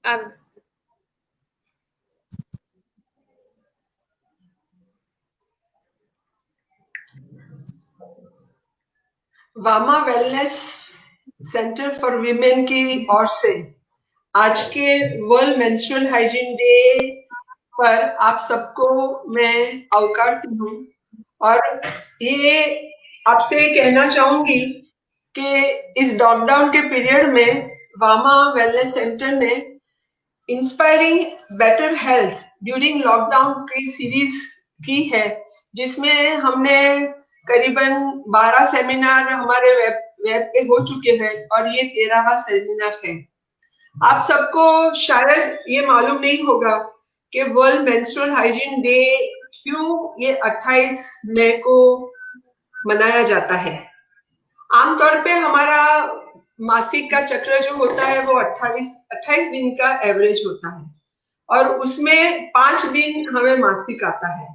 अब वामा wellness centre for women की ओर से आज के वर्ल्ड मेंस्ट्रुअल हाइजीन डे पर आप सबको मैं आवकारती हूँ और ये आपसे कहना चाहूंगी कि इस लॉकडाउन के पीरियड में वामा वेलनेस सेंटर ने inspiring better health during lockdown की सीरीज की है, जिसमें हमने करीबन 12 सेमिनार हमारे वेब पे हो चुके हैं और ये 13वां सेमिनार है। आप सबको शायद ये मालूम नहीं होगा कि वर्ल्ड मेंस्ट्रुअल हाइजीन डे क्यों ये 28 मई को मनाया जाता है। आमतौर पे हमारा मासिक का चक्र जो होता है वो 28 दिन का एवरेज होता है और उसमें 5 दिन हमें मासिक आता है।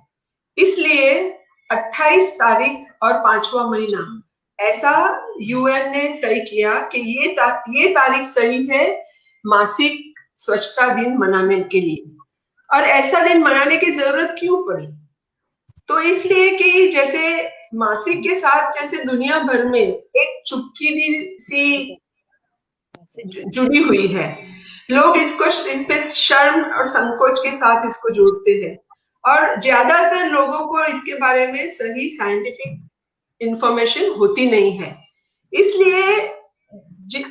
इसलिए 28 तारीख और 5वां महीना ऐसा यूएन ने तय किया कि ये तारीख सही है मासिक स्वच्छता दिन मनाने के लिए। और ऐसा दिन मनाने की जरूरत क्यों पड़ी? तो इसलिए कि जैसे मासिक के साथ जैसे दुनिया भर में एक चुपकी सी जुड़ी हुई है, लोग इसको इस पे शर्म और संकोच के साथ इसको जोड़ते हैं और ज्यादातर लोगों को इसके बारे में सही साइंटिफिक इंफॉर्मेशन होती नहीं है। इसलिए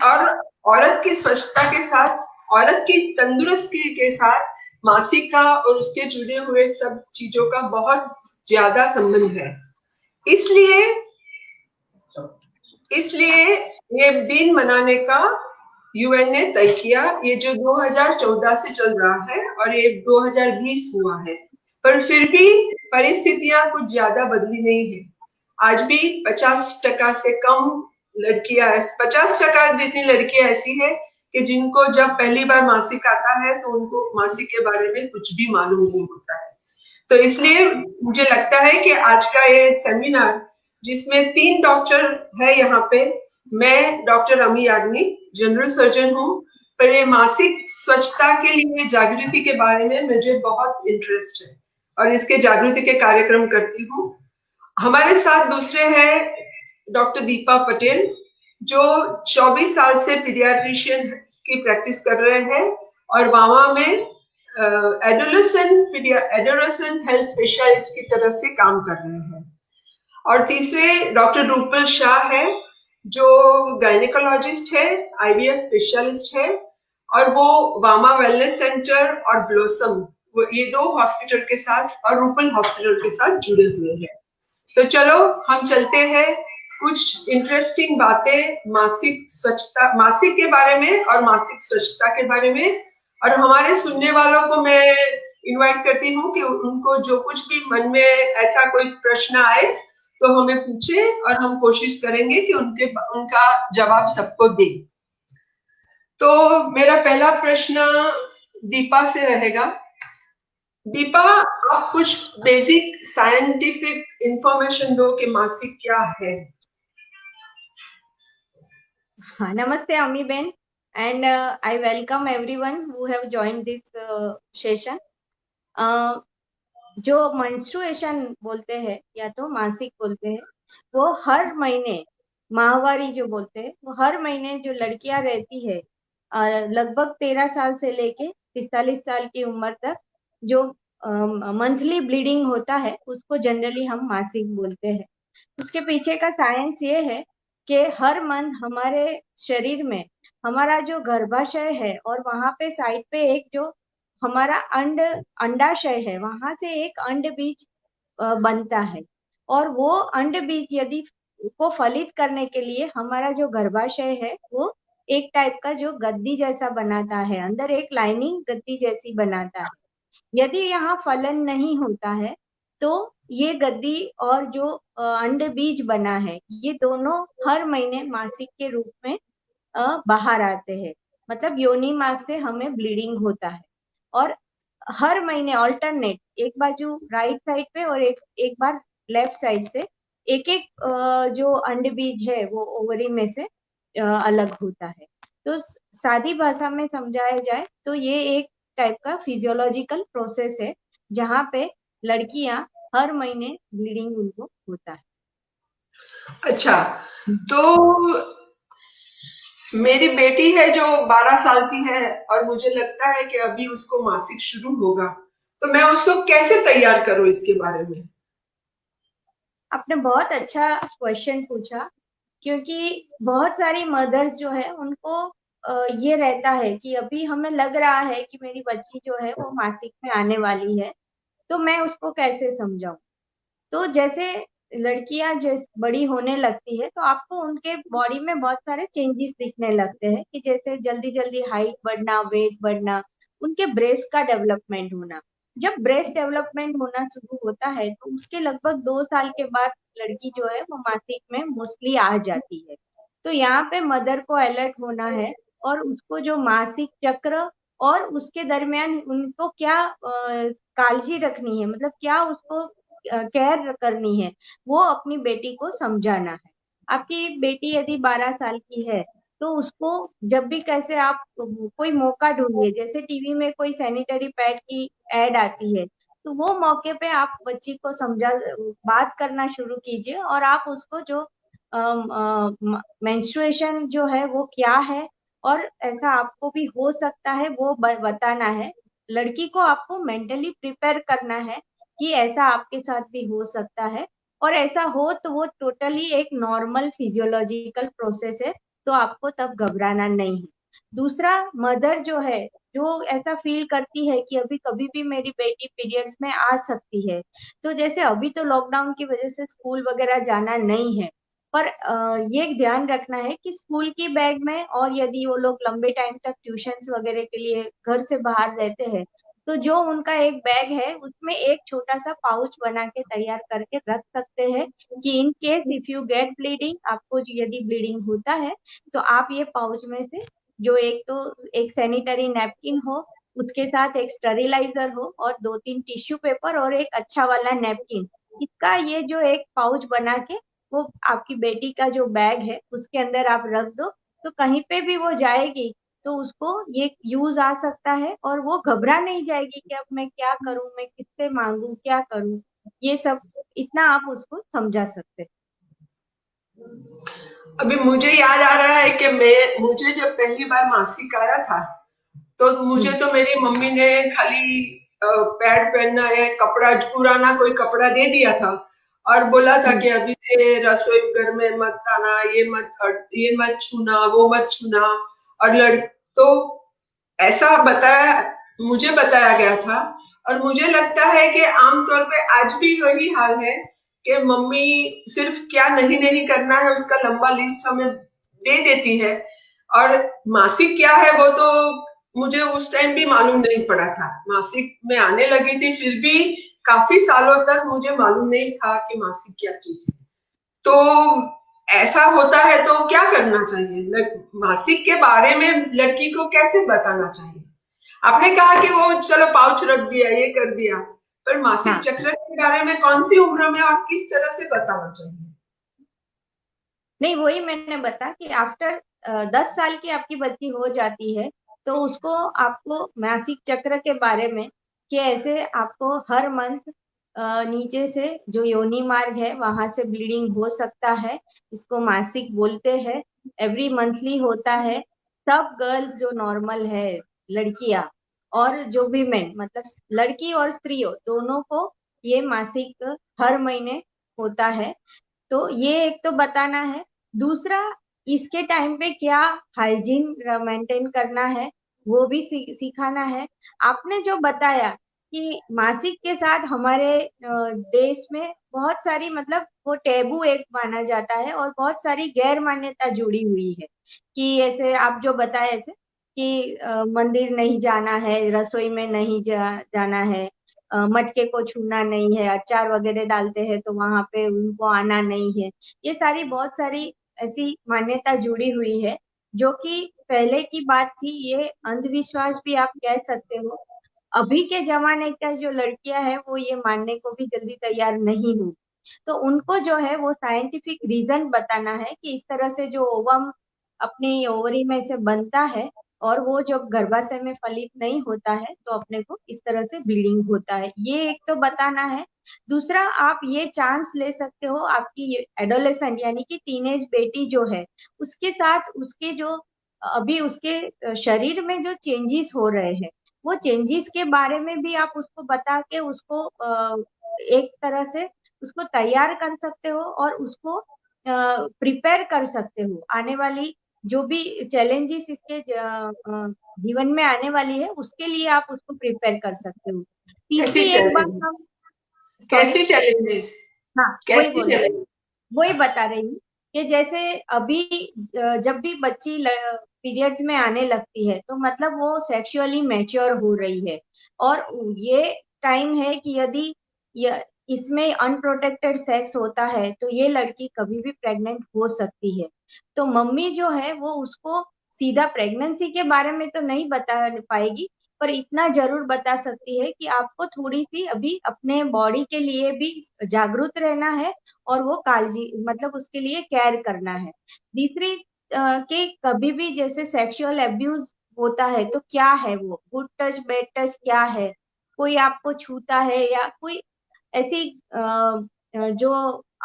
और औरत की स्वच्छता के साथ, औरत की तंदुरुस्ती के साथ मासिक का और उसके जुड़े हुए सब चीजों का बहुत ज्यादा संबंध है। इसलिए इसलिए ये दिन मनाने का यूएन ने तय किया। ये जो 2014 से चल रहा है और ये 2020 हुआ है, पर फिर भी परिस्थितियां कुछ ज्यादा बदली नहीं है। आज भी 50% से कम लड़कियां, 50% जितनी लड़कियां ऐसी है कि जिनको जब पहली बार मासिक आता है तो उनको मासिक के बारे में कुछ भी मालूम नहीं होता है। तो इसलिए मुझे लगता है कि आज का ये सेमिनार, जिसमें 3 डॉक्टर है यहाँ पे, मैं डॉक्टर अमी याग्निक जनरल सर्जन हूँ, पर ये मासिक स्वच्छता के लिए जागृति के बारे में मुझे बहुत इंटरेस्ट है और इसके जागृति के कार्यक्रम करती हूँ। हमारे साथ दूसरे हैं डॉक्टर दीपा पटेल, जो 24 साल से पीडियाट्रिशियन की प्रैक्टिस कर रहे हैं और वामा में एडोलेसेंट हेल्थ स्पेशलिस्ट की तरह से काम कर रहे हैं। और तीसरे डॉक्टर रूपल शाह है, जो गायनेकोलॉजिस्ट है, आईवीएफ स्पेशलिस्ट है और वो वामा वेलनेस सेंटर और ब्लॉसम, ये 2 हॉस्पिटल के साथ और रूपल हॉस्पिटल के साथ जुड़े हुए हैं। तो चलो हम चलते हैं कुछ इंटरेस्टिंग बातें मासिक स्वच्छता, मासिक के बारे में और मासिक स्वच्छता के बारे में। और हमारे सुनने वालों को मैं इनवाइट करती हूँ कि उनको जो कुछ भी मन में ऐसा कोई प्रश्न आए तो हमें पूछे और हम कोशिश करेंगे कि उनका जवाब सबको दे। तो मेरा पहला प्रश्न दीपा से रहेगा। दीपा, आप कुछ बेसिक साइंटिफिक इंफॉर्मेशन दो कि मासिक क्या है। Namaste, Ami Ben, and I welcome everyone who have joined this session. जो menstruation बोलते हैं या तो मासिक बोलते हैं, वो हर महीने, माहवारी जो बोलते हैं, वो हर महीने जो लड़कियां रहती है लगभग 13 साल से लेके 45 साल की उम्र तक जो मंथली ब्लीडिंग होता है, उसको जनरली हम मासिक बोलते हैं। उसके पीछे का साइंस ये है कि हर मंथ हमारे शरीर में हमारा जो गर्भाशय है और वहां पे साइड पे एक जो हमारा अंडाशय है, वहां से एक अंड बीज बनता है और वो अंड बीज यदि को फलित करने के लिए हमारा जो गर्भाशय है वो एक टाइप का जो गद्दी जैसा बनाता है, अंदर एक लाइनिंग गद्दी जैसी बनाता है। यदि यहाँ फलन नहीं होता है तो ये गद्दी और जो अंड बीज बना है, ये दोनों हर महीने मासिक के रूप में बाहर आते हैं। मतलब योनि मार्ग से हमें ब्लीडिंग होता है और हर महीने ऑल्टरनेट, एक बाजू राइट साइड पे और एक बार लेफ्ट साइड से एक एक जो अंड बीज है वो ओवरी में से अलग होता है। तो सादी भाषा में समझाया जाए तो ये एक टाइप का फिजियोलॉजिकल प्रोसेस है जहाँ पे लड़कियां हर महीने ब्लीडिंग उनको होता है। अच्छा, तो मेरी बेटी है जो 12 साल की है और मुझे लगता है कि अभी उसको मासिक शुरू होगा, तो मैं उसको कैसे तैयार करूं इसके बारे में? आपने बहुत अच्छा क्वेश्चन पूछा, क्योंकि बहुत सारी मदर्स जो है उनको ये रहता है कि अभी हमें लग रहा है कि मेरी बच्ची जो है वो मासिक में आने वाली है, तो मैं उसको कैसे समझाऊं। तो जैसे लड़कियां जैसे बड़ी होने लगती है तो आपको उनके बॉडी में बहुत सारे चेंजेस दिखने लगते हैं, कि जैसे जल्दी जल्दी हाइट बढ़ना, वेट बढ़ना, उनके ब्रेस्ट का डेवलपमेंट होना। जब ब्रेस्ट डेवलपमेंट होना शुरू होता है तो उसके लगभग 2 साल के बाद लड़की जो है वो मासिक में मोस्टली आ जाती है। तो यहाँ पे मदर को अलर्ट होना है, और उसको जो मासिक चक्र और उसके दरमियान उनको क्या काळजी रखनी है, मतलब क्या उसको केयर करनी है, वो अपनी बेटी को समझाना है। आपकी बेटी यदि 12 साल की है तो उसको जब भी कैसे आप कोई मौका ढूंढिए, जैसे टीवी में कोई सैनिटरी पैड की एड आती है, तो वो मौके पे आप बच्ची को समझा बात करना शुरू कीजिए, और आप उसको जो मेंस्ट्रुएशन जो है वो क्या है, और ऐसा आपको भी हो सकता है वो बताना है। लड़की को आपको मेंटली प्रिपेयर करना है कि ऐसा आपके साथ भी हो सकता है, और ऐसा हो तो वो टोटली एक नॉर्मल फिजियोलॉजिकल प्रोसेस है, तो आपको तब घबराना नहीं है। दूसरा, मदर जो है, जो ऐसा फील करती है कि अभी कभी भी मेरी बेटी पीरियड्स में आ सकती है, तो जैसे अभी तो लॉकडाउन की वजह से स्कूल वगैरह जाना नहीं है, पर ये ध्यान रखना है कि स्कूल की बैग में, और यदि वो लोग लंबे टाइम तक ट्यूशंस वगैरह के लिए घर से बाहर रहते हैं, तो जो उनका एक बैग है उसमें एक छोटा सा पाउच बना के तैयार करके रख सकते हैं, कि in case if you get bleeding, आपको यदि ब्लीडिंग होता है तो आप ये पाउच में से जो एक तो एक सैनिटरी नैपकिन हो, उसके साथ एक स्टरिलाइजर हो, और 2-3 टिश्यू पेपर और एक अच्छा वाला नैपकिन, इसका ये जो एक पाउच बना के वो आपकी बेटी का जो बैग है उसके अंदर आप रख दो, तो कहीं पे भी वो जाएगी तो उसको ये यूज आ सकता है, और वो घबरा नहीं जाएगी कि अब मैं क्या करूं, मैं किससे मांगू, क्या करूं। ये सब इतना आप उसको समझा सकते हैं। अभी मुझे याद आ रहा है कि मैं मुझे जब पहली बार मासिक आया था, तो मुझे हम्म। तो मेरी मम्मी ने खाली पैड पहनना है, कपड़ा पुराना कोई कपड़ा दे दिया था और बोला था हम्म। कि अभी से रसोई घर में मत आना, ये मत छूना, वो मत छूना। और लड़ तो ऐसा बताया, मुझे बताया गया था। और मुझे लगता है कि आमतौर पे आज भी वही हाल है कि मम्मी सिर्फ क्या नहीं नहीं करना है उसका लंबा लिस्ट हमें दे देती है। और मासिक क्या है वो तो मुझे उस टाइम भी मालूम नहीं पड़ा था। मासिक में आने लगी थी, फिर भी काफी सालों तक मुझे मालूम नहीं था कि मासिक क्या चीज है। तो ऐसा होता है तो क्या करना चाहिए? मासिक के बारे में लड़की को कैसे बताना चाहिए? आपने कहा कि वो चलो पाउच रख दिया, ये कर दिया, पर मासिक हाँ, चक्र के बारे में कौन सी उम्र में और किस तरह से बताना चाहिए? नहीं, वही मैंने बता कि आफ्टर 10 साल की आपकी बच्ची हो जाती है तो उसको आपको मासिक चक्र के बारे में, कि ऐसे आपको हर मंथ नीचे से जो योनि मार्ग है वहां से ब्लीडिंग हो सकता है, इसको मासिक बोलते हैं। एवरी मंथली होता है। सब गर्ल्स जो नॉर्मल है, लड़कियां और जो वीमेन, मतलब लड़की और स्त्रियों दोनों को ये मासिक हर महीने होता है। तो ये एक तो बताना है। दूसरा, इसके टाइम पे क्या हाइजीन मेंटेन करना है वो भी सिखाना है। आपने जो बताया कि मासिक के साथ हमारे देश में बहुत सारी, मतलब वो टेबू एक माना जाता है और बहुत सारी गैर मान्यता जुड़ी हुई है, कि ऐसे आप जो बताए ऐसे कि मंदिर नहीं जाना है, रसोई में नहीं जाना है, मटके को छूना नहीं है, अचार वगैरह डालते हैं तो वहां पे उनको आना नहीं है। ये सारी बहुत सारी ऐसी मान्यता जुड़ी हुई है, जो कि पहले की बात थी, ये अंधविश्वास भी आप कह सकते हो। अभी के जमाने का जो लड़कियां हैं वो ये मानने को भी जल्दी तैयार नहीं हुई, तो उनको जो है वो साइंटिफिक रीजन बताना है कि इस तरह से जो ओवम अपनी ओवरी में से बनता है और वो जब गर्भाशय में फलित नहीं होता है तो अपने को इस तरह से ब्लीडिंग होता है, ये एक तो बताना है। दूसरा, आप ये चांस ले सकते हो आपकी एडोलेसेंट यानी कि टीनेज बेटी जो है उसके साथ उसके जो अभी उसके शरीर में जो चेंजेस हो रहे हैं वो चेंजेस के बारे में भी आप उसको बता के उसको एक तरह से उसको तैयार कर सकते हो और उसको प्रिपेयर कर सकते हो आने वाली जो भी चैलेंजेस इसके जीवन में आने वाली है उसके लिए आप उसको प्रिपेयर कर सकते हो। कैसी तीसरी एक बात चैलेंज, हम, सॉरी, कैसी चैलेंजेस, हाँ वही कैसी बोल रही हूँ, चैलेंज? वही बता रही हूँ कि जैसे अभी जब भी बच्ची पीरियड्स में आने लगती है तो मतलब वो सेक्सुअली मैच्योर हो रही है और ये टाइम है कि यदि इसमें अनप्रोटेक्टेड सेक्स होता है तो ये लड़की कभी भी प्रेग्नेंट हो सकती है। तो मम्मी जो है वो उसको सीधा प्रेगनेंसी के बारे में तो नहीं बता पाएगी पर इतना जरूर बता सकती है कि आपको थोड़ी सी अभी अपने बॉडी के लिए भी जागरूक रहना है और वो काळजी मतलब उसके लिए केयर करना है। तीसरी कि कभी भी जैसे सेक्सुअल अब्यूज होता है तो क्या है वो गुड टच बैड टच क्या है, कोई आपको छूता है या कोई ऐसी जो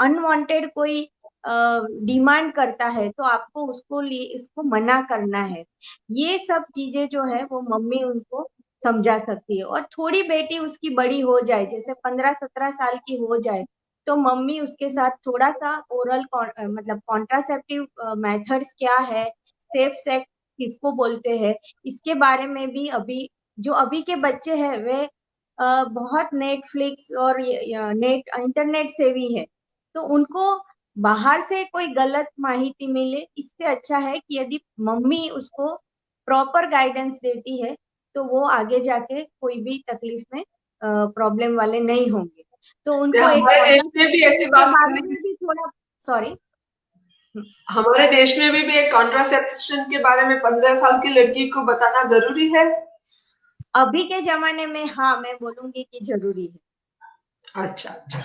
अनवांटेड कोई डिमांड करता है तो आपको उसको लिए इसको मना करना है। ये सब चीजें जो है वो मम्मी उनको समझा सकती है और थोड़ी बेटी उसकी बड़ी हो जाए जैसे 15-17 साल की हो जाए तो मम्मी उसके साथ थोड़ा सा ओरल मतलब कॉन्ट्रासेप्टिव मेथड्स क्या है, सेफ सेक्स किसको बोलते हैं, इसके बारे में भी अभी जो अभी के बच्चे हैं वे बहुत नेटफ्लिक्स और नेट इंटरनेट सेवी है तो उनको बाहर से कोई गलत माहिती मिले इससे अच्छा है कि यदि मम्मी उसको प्रॉपर गाइडेंस देती है तो वो आगे जाके कोई भी तकलीफ में प्रॉब्लम वाले नहीं होंगे। तो उनको एक हमारे देश में भी ऐसी कॉन्ट्रासेप्टिव के बात बारे करनी, में भी थोड़ा, सॉरी, हमारे देश में भी एक कॉन्ट्रासेप्शन के बारे में 15 साल की लड़की को बताना जरूरी है। अभी के जमाने में हाँ मैं बोलूंगी कि जरूरी है। अच्छा अच्छा,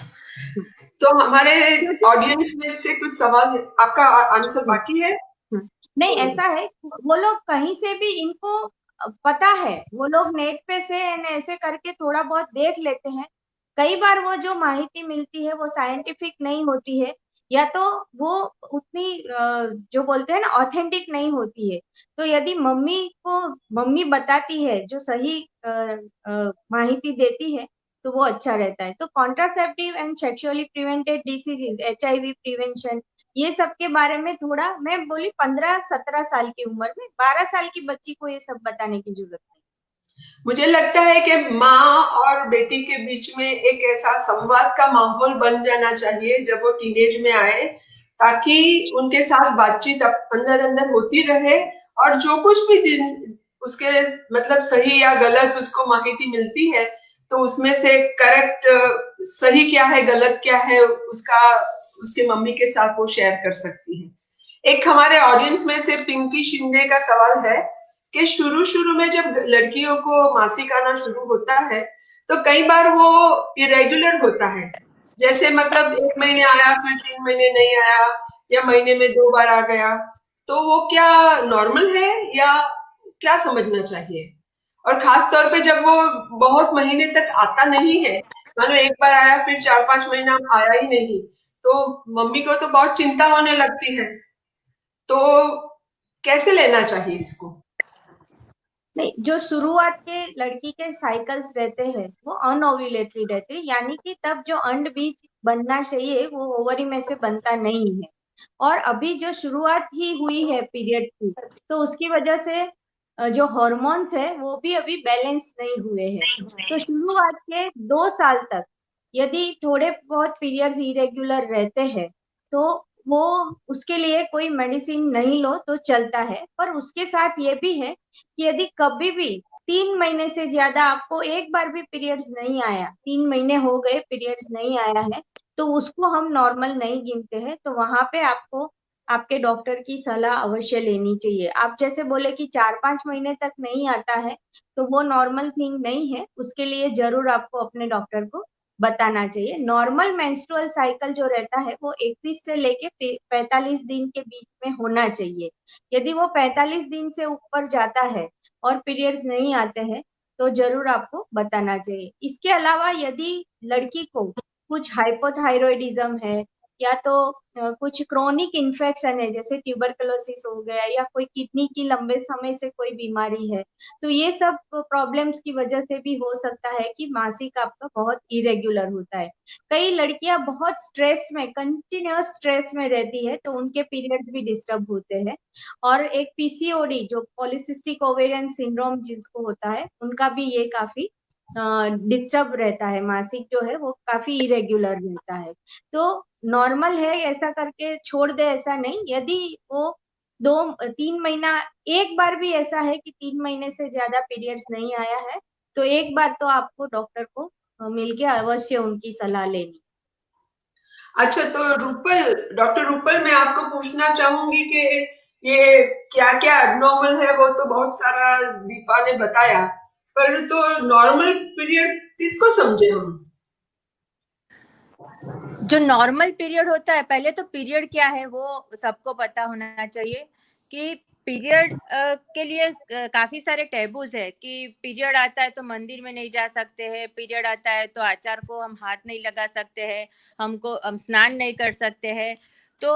तो हमारे क्योंकि ऑडियंस में से कुछ सवाल, आपका आंसर बाकी है? नहीं ऐसा है वो लोग कहीं से भी इनको पता है वो लोग नेट पे से ऐसे करके थोड़ा बहुत देख लेते हैं। कई बार वो जो माहिती मिलती है वो साइंटिफिक नहीं होती है या तो वो उतनी जो बोलते हैं ना ऑथेंटिक नहीं होती है। तो यदि मम्मी बताती है जो सही माहिती देती है तो वो अच्छा रहता है। तो contraceptive and sexually prevented diseases, HIV prevention, ये सब के बारे में थोड़ा मैं बोली 15-17 साल की उम्र में 12 साल की बच्ची को ये सब बताने की जरूरत नहीं। मुझे लगता है कि माँ और बेटी के बीच में एक ऐसा संवाद का माहौल बन जाना चाहिए जब वो टीनेज में आए, ताकि उनके साथ बातचीत अंदर अंदर होती रहे, और जो कुछ भी दिन उसके मतलब सही या गलत उसको माहिती मिलती है तो उसमें से करेक्ट सही क्या है गलत क्या है उसका उसके मम्मी के साथ वो शेयर कर सकती है। एक हमारे ऑडियंस में से पिंकी शिंदे का सवाल है कि शुरू शुरू में जब लड़कियों को मासिक आना शुरू होता है तो कई बार वो इरेगुलर होता है, जैसे मतलब 1 महीने आया फिर 3 महीने नहीं आया, या महीने में 2 बार आ गया, तो वो क्या नॉर्मल है या क्या समझना चाहिए? और खास तौर पे जब वो बहुत महीने तक आता नहीं है, मानो एक बार आया फिर 4-5 महीना आया ही नहीं, तो मम्मी को तो बहुत चिंता होने लगती है, तो कैसे लेना चाहिए इसको? नहीं, जो शुरुआत के लड़की के साइकिल्स रहते हैं वो अनओव्यूलेटरी रहते हैं यानी कि तब जो अंड बीज बनना चाहिए वो ओवरी में से बनता नहीं है और अभी जो शुरुआत ही हुई है पीरियड की तो उसकी वजह से जो हॉर्मोन्स है वो भी अभी बैलेंस नहीं हुए हैं। तो शुरुआत के 2 साल तक यदि थोड़े बहुत पीरियड्स इरेगुलर रहते हैं तो वो उसके लिए कोई मेडिसिन नहीं लो तो चलता है, पर उसके साथ ये भी है कि यदि कभी भी 3 महीने से ज्यादा आपको एक बार भी पीरियड्स नहीं आया, 3 महीने हो गए पीरियड्स नहीं आया है तो उसको हम नॉर्मल नहीं गिनते हैं। तो वहां पे आपको आपके डॉक्टर की सलाह अवश्य लेनी चाहिए। आप जैसे बोले कि 4-5 महीने तक नहीं आता है तो वो नॉर्मल थिंग नहीं है, उसके लिए जरूर आपको अपने डॉक्टर को बताना चाहिए। नॉर्मल मेंस्ट्रुअल साइकिल जो रहता है वो 21 से लेके 45 दिन के बीच में होना चाहिए। यदि वो 45 दिन से ऊपर जाता है और पीरियड्स नहीं आते हैं तो जरूर आपको बताना चाहिए। इसके अलावा यदि लड़की को कुछ हाइपोथायरॉयडिज्म है या तो कुछ क्रोनिक इन्फेक्शन है जैसे ट्यूबरकुलोसिस हो गया या कोई किडनी की लंबे समय से कोई बीमारी है, तो ये सब प्रॉब्लम्स की वजह से भी हो सकता है कि मासिक आपका बहुत इरेगुलर होता है। कई लड़कियां बहुत स्ट्रेस में, कंटिन्यूअस स्ट्रेस में रहती है तो उनके पीरियड्स भी डिस्टर्ब होते हैं। और एक पीसीओडी जो पॉलिसिस्टिक ओवेरियन सिंड्रोम जिसको होता है, उनका भी ये काफी डिस्टर्ब रहता है, मासिक जो है वो काफी इरेगुलर रहता है। तो नॉर्मल है ऐसा करके छोड़ दे ऐसा नहीं। यदि वो 2-3 महीना, एक बार भी ऐसा है कि 3 महीने से ज्यादा पीरियड्स नहीं आया है तो एक बार तो आपको डॉक्टर को मिलके अवश्य उनकी सलाह लेनी। अच्छा, तो रूपल, डॉक्टर रूपल, मैं आपको पूछना चाहूंगी कि ये क्या क्या एबनॉर्मल है, वो तो बहुत सारा दीपा ने बताया, पर तो नॉर्मल पीरियड किसको समझे हम? जो नॉर्मल पीरियड होता है, पहले तो पीरियड क्या है वो सबको पता होना चाहिए कि पीरियड के लिए काफी सारे टैबूज है कि पीरियड आता है तो मंदिर में नहीं जा सकते हैं, पीरियड आता है तो आचार को हम हाथ नहीं लगा सकते हैं, हम स्नान नहीं कर सकते हैं। तो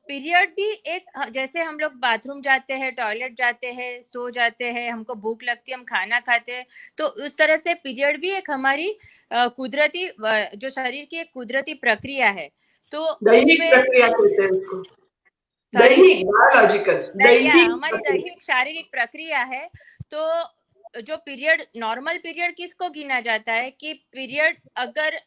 पीरियड भी एक, जैसे हम लोग बाथरूम जाते हैं, टॉयलेट जाते हैं, सो जाते हैं, हमको भूख लगती है, हम खाना खाते हैं, तो उस तरह से पीरियड भी एक हमारी कुदरती, जो शरीर की एक कुदरती प्रक्रिया है। तो दैहिक उसमें प्रक्रिया कहते हैं उसको। सॉरी, दैहिक, बायोलॉजिकल, दैहिक हमारी प्रक्रिया। दैहिक शारीरिक प्रक्रिया है। तो जो पीरियड, नॉर्मल पीरियड किसको गिना जाता है कि पीरियड अगर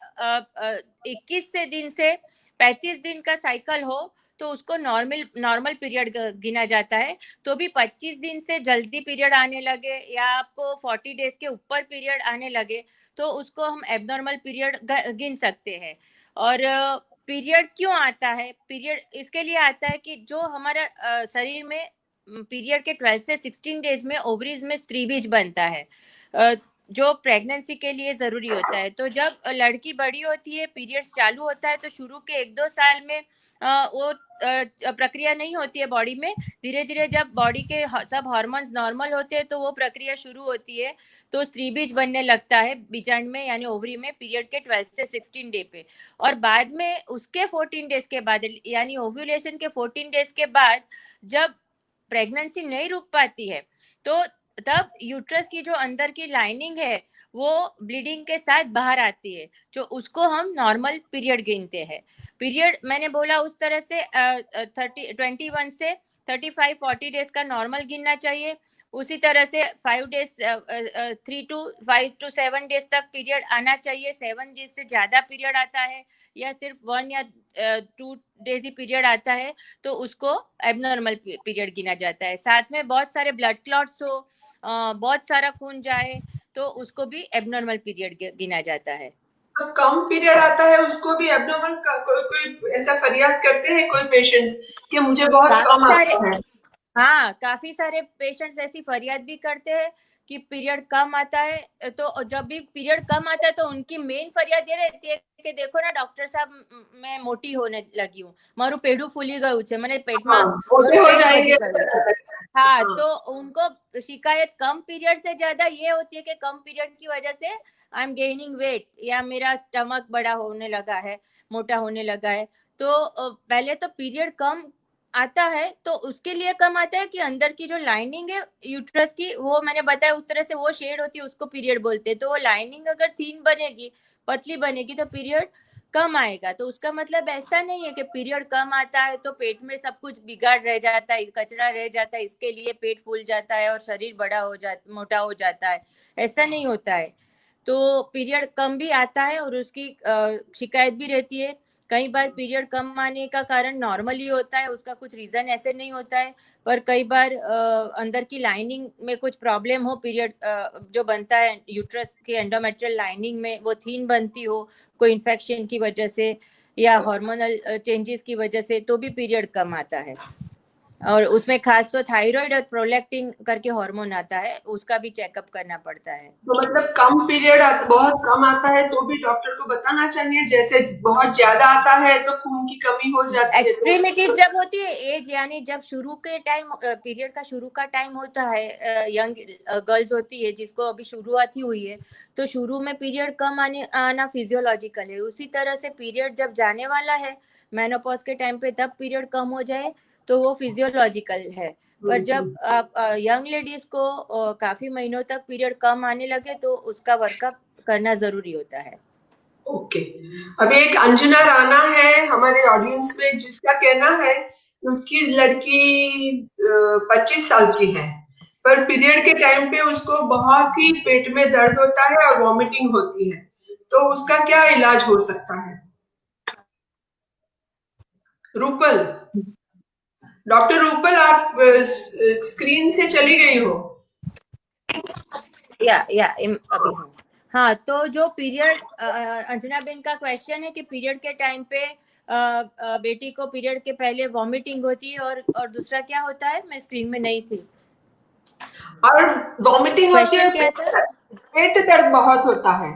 21 से दिन से 35 दिन का साइकिल हो तो उसको नॉर्मल नॉर्मल पीरियड गिना जाता है। तो भी 25 दिन से जल्दी पीरियड आने लगे या आपको 40 डेज के ऊपर पीरियड आने लगे तो उसको हम एबनॉर्मल पीरियड गिन सकते हैं। और पीरियड क्यों आता है? पीरियड इसके लिए आता है कि जो हमारा शरीर में पीरियड के 12 से 16 डेज में ओवरीज में स्त्री बीज बनता है, जो प्रेगनेंसी के लिए जरूरी होता है। तो जब लड़की बड़ी होती है, पीरियड्स चालू होता है, तो शुरू के 1-2 साल में वो प्रक्रिया नहीं होती है बॉडी में। धीरे धीरे जब बॉडी के सब हार्मोन्स नॉर्मल होते हैं तो वो प्रक्रिया शुरू होती है, तो स्त्री बीज बनने लगता है बीजांड में यानी ओवरी में पीरियड के 12 से 16 डे पे। और बाद में उसके 14 डेज के बाद यानी ओव्यूलेशन के 14 डेज के बाद जब प्रेगनेंसी नहीं रुक पाती है तो तब यूट्रस की जो अंदर की लाइनिंग है वो ब्लीडिंग के साथ बाहर आती है, जो उसको हम नॉर्मल पीरियड गिनते हैं। पीरियड मैंने बोला उस तरह से 21 से 35-40 डेज का नॉर्मल गिनना चाहिए। उसी तरह से 5 डेज, 3 to 5 to 7 डेज तक पीरियड आना चाहिए। 7 डेज से ज्यादा पीरियड आता है या सिर्फ 1 या 2 डेज ही पीरियड आता है तो उसको एबनॉर्मल पीरियड गिना जाता है। साथ में बहुत सारे ब्लड क्लॉट्स हो, बहुत सारा खून जाए तो उसको भी एबनॉर्मल पीरियड गिना जाता है। तो कम पीरियड आता है उसको भी एब्डोमेन का कोई कोई ऐसा फरियाद करते हैं कोई पेशेंट्स कि मुझे बहुत काफी कम सारे, आता है? हाँ, काफी सारे पेशेंट्स ऐसी फरियाद भी करते हैं कि पीरियड कम आता है। तो जब भी पीरियड कम आता है तो उनकी मेन फरियाद ये रहती है कि देखो ना डॉक्टर साहब, मैं मोटी होने लगी हूँ, मारू पेड़ू फूली गયું છે, મને हाँ, પેટમાં मोटे મારું हो पेट वधी जाएंगे तो गયું ऐसा છે। लगता है। हाँ, हाँ, तो उनको शिकायत कम पीरियड से ज्यादा ये होती है कि कम पीरियड की वजह से आई एम गेनिंग वेट या मेरा स्टमक बड़ा होने लगा है, मोटा होने लगा है। तो पहले तो पीरियड कम आता है तो उसके लिए कम आता है कि अंदर की जो लाइनिंग है यूट्रस की, वो मैंने बताया उस तरह से वो शेड होती है, उसको पीरियड बोलते हैं। तो वो लाइनिंग अगर थीन बनेगी, पतली बनेगी तो पीरियड कम आएगा। तो उसका मतलब ऐसा नहीं है कि पीरियड कम आता है तो पेट में सब कुछ बिगाड़ रह जाता है, कचरा रह जाता है, इसके लिए पेट फूल जाता है और शरीर बड़ा हो जाता, मोटा हो जाता है, ऐसा नहीं होता है। तो पीरियड कम भी आता है और उसकी शिकायत भी रहती है। कई बार पीरियड कम आने का कारण नॉर्मली होता है, उसका कुछ रीजन ऐसे नहीं होता है। पर कई बार अंदर की लाइनिंग में कुछ प्रॉब्लम हो, पीरियड जो बनता है यूट्रस के एंडोमेट्रियल लाइनिंग में वो थीन बनती हो कोई इन्फेक्शन की वजह से या हार्मोनल चेंजेस की वजह से, तो भी पीरियड कम आता है। और उसमें खास तो थायराइड और प्रोलैक्टिन करके हार्मोन आता है, उसका भी चेकअप करना पड़ता है। तो मतलब कम पीरियड बहुत कम आता है तो भी डॉक्टर को बताना चाहिए, जैसे बहुत ज्यादा आता है तो खून की कमी हो जाती है तो एक्सट्रीमिटीज जब होती है एज, यानी जब शुरू के टाइम पीरियड का शुरू का टाइम होता है, यंग गर्ल्स होती है जिसको अभी शुरुआत ही हुई है, तो शुरू में पीरियड कम आना फिजियोलॉजिकल है। उसी तरह से पीरियड जब जाने वाला है मेनोपॉज के टाइम पे, तब पीरियड कम हो जाए तो वो फिजियोलॉजिकल है। पर जब आप यंग लेडीज को काफी महीनों तक पीरियड कम आने लगे तो उसका वर्कअप करना जरूरी होता है। ओके। अभी एक अंजना राणा है हमारे ऑडियंस में, जिसका कहना है कि उसकी लड़की 25 साल की है, पर पीरियड के टाइम पे उसको बहुत ही पेट में दर्द होता है और वॉमिटिंग होती है, तो उसका क्या इलाज हो सकता है? रूपल, डॉक्टर रूपल, आप स्क्रीन से चली गई हो। अभी हूँ। हाँ, तो जो पीरियड, अंजना बेन का क्वेश्चन है कि पीरियड के टाइम पे बेटी को पीरियड के पहले वॉमिटिंग होती है और दूसरा क्या होता है, मैं स्क्रीन में नहीं थी। और वॉमिटिंग होती है, क्वेश्चन क्या था? पेट दर्द बहुत होता है,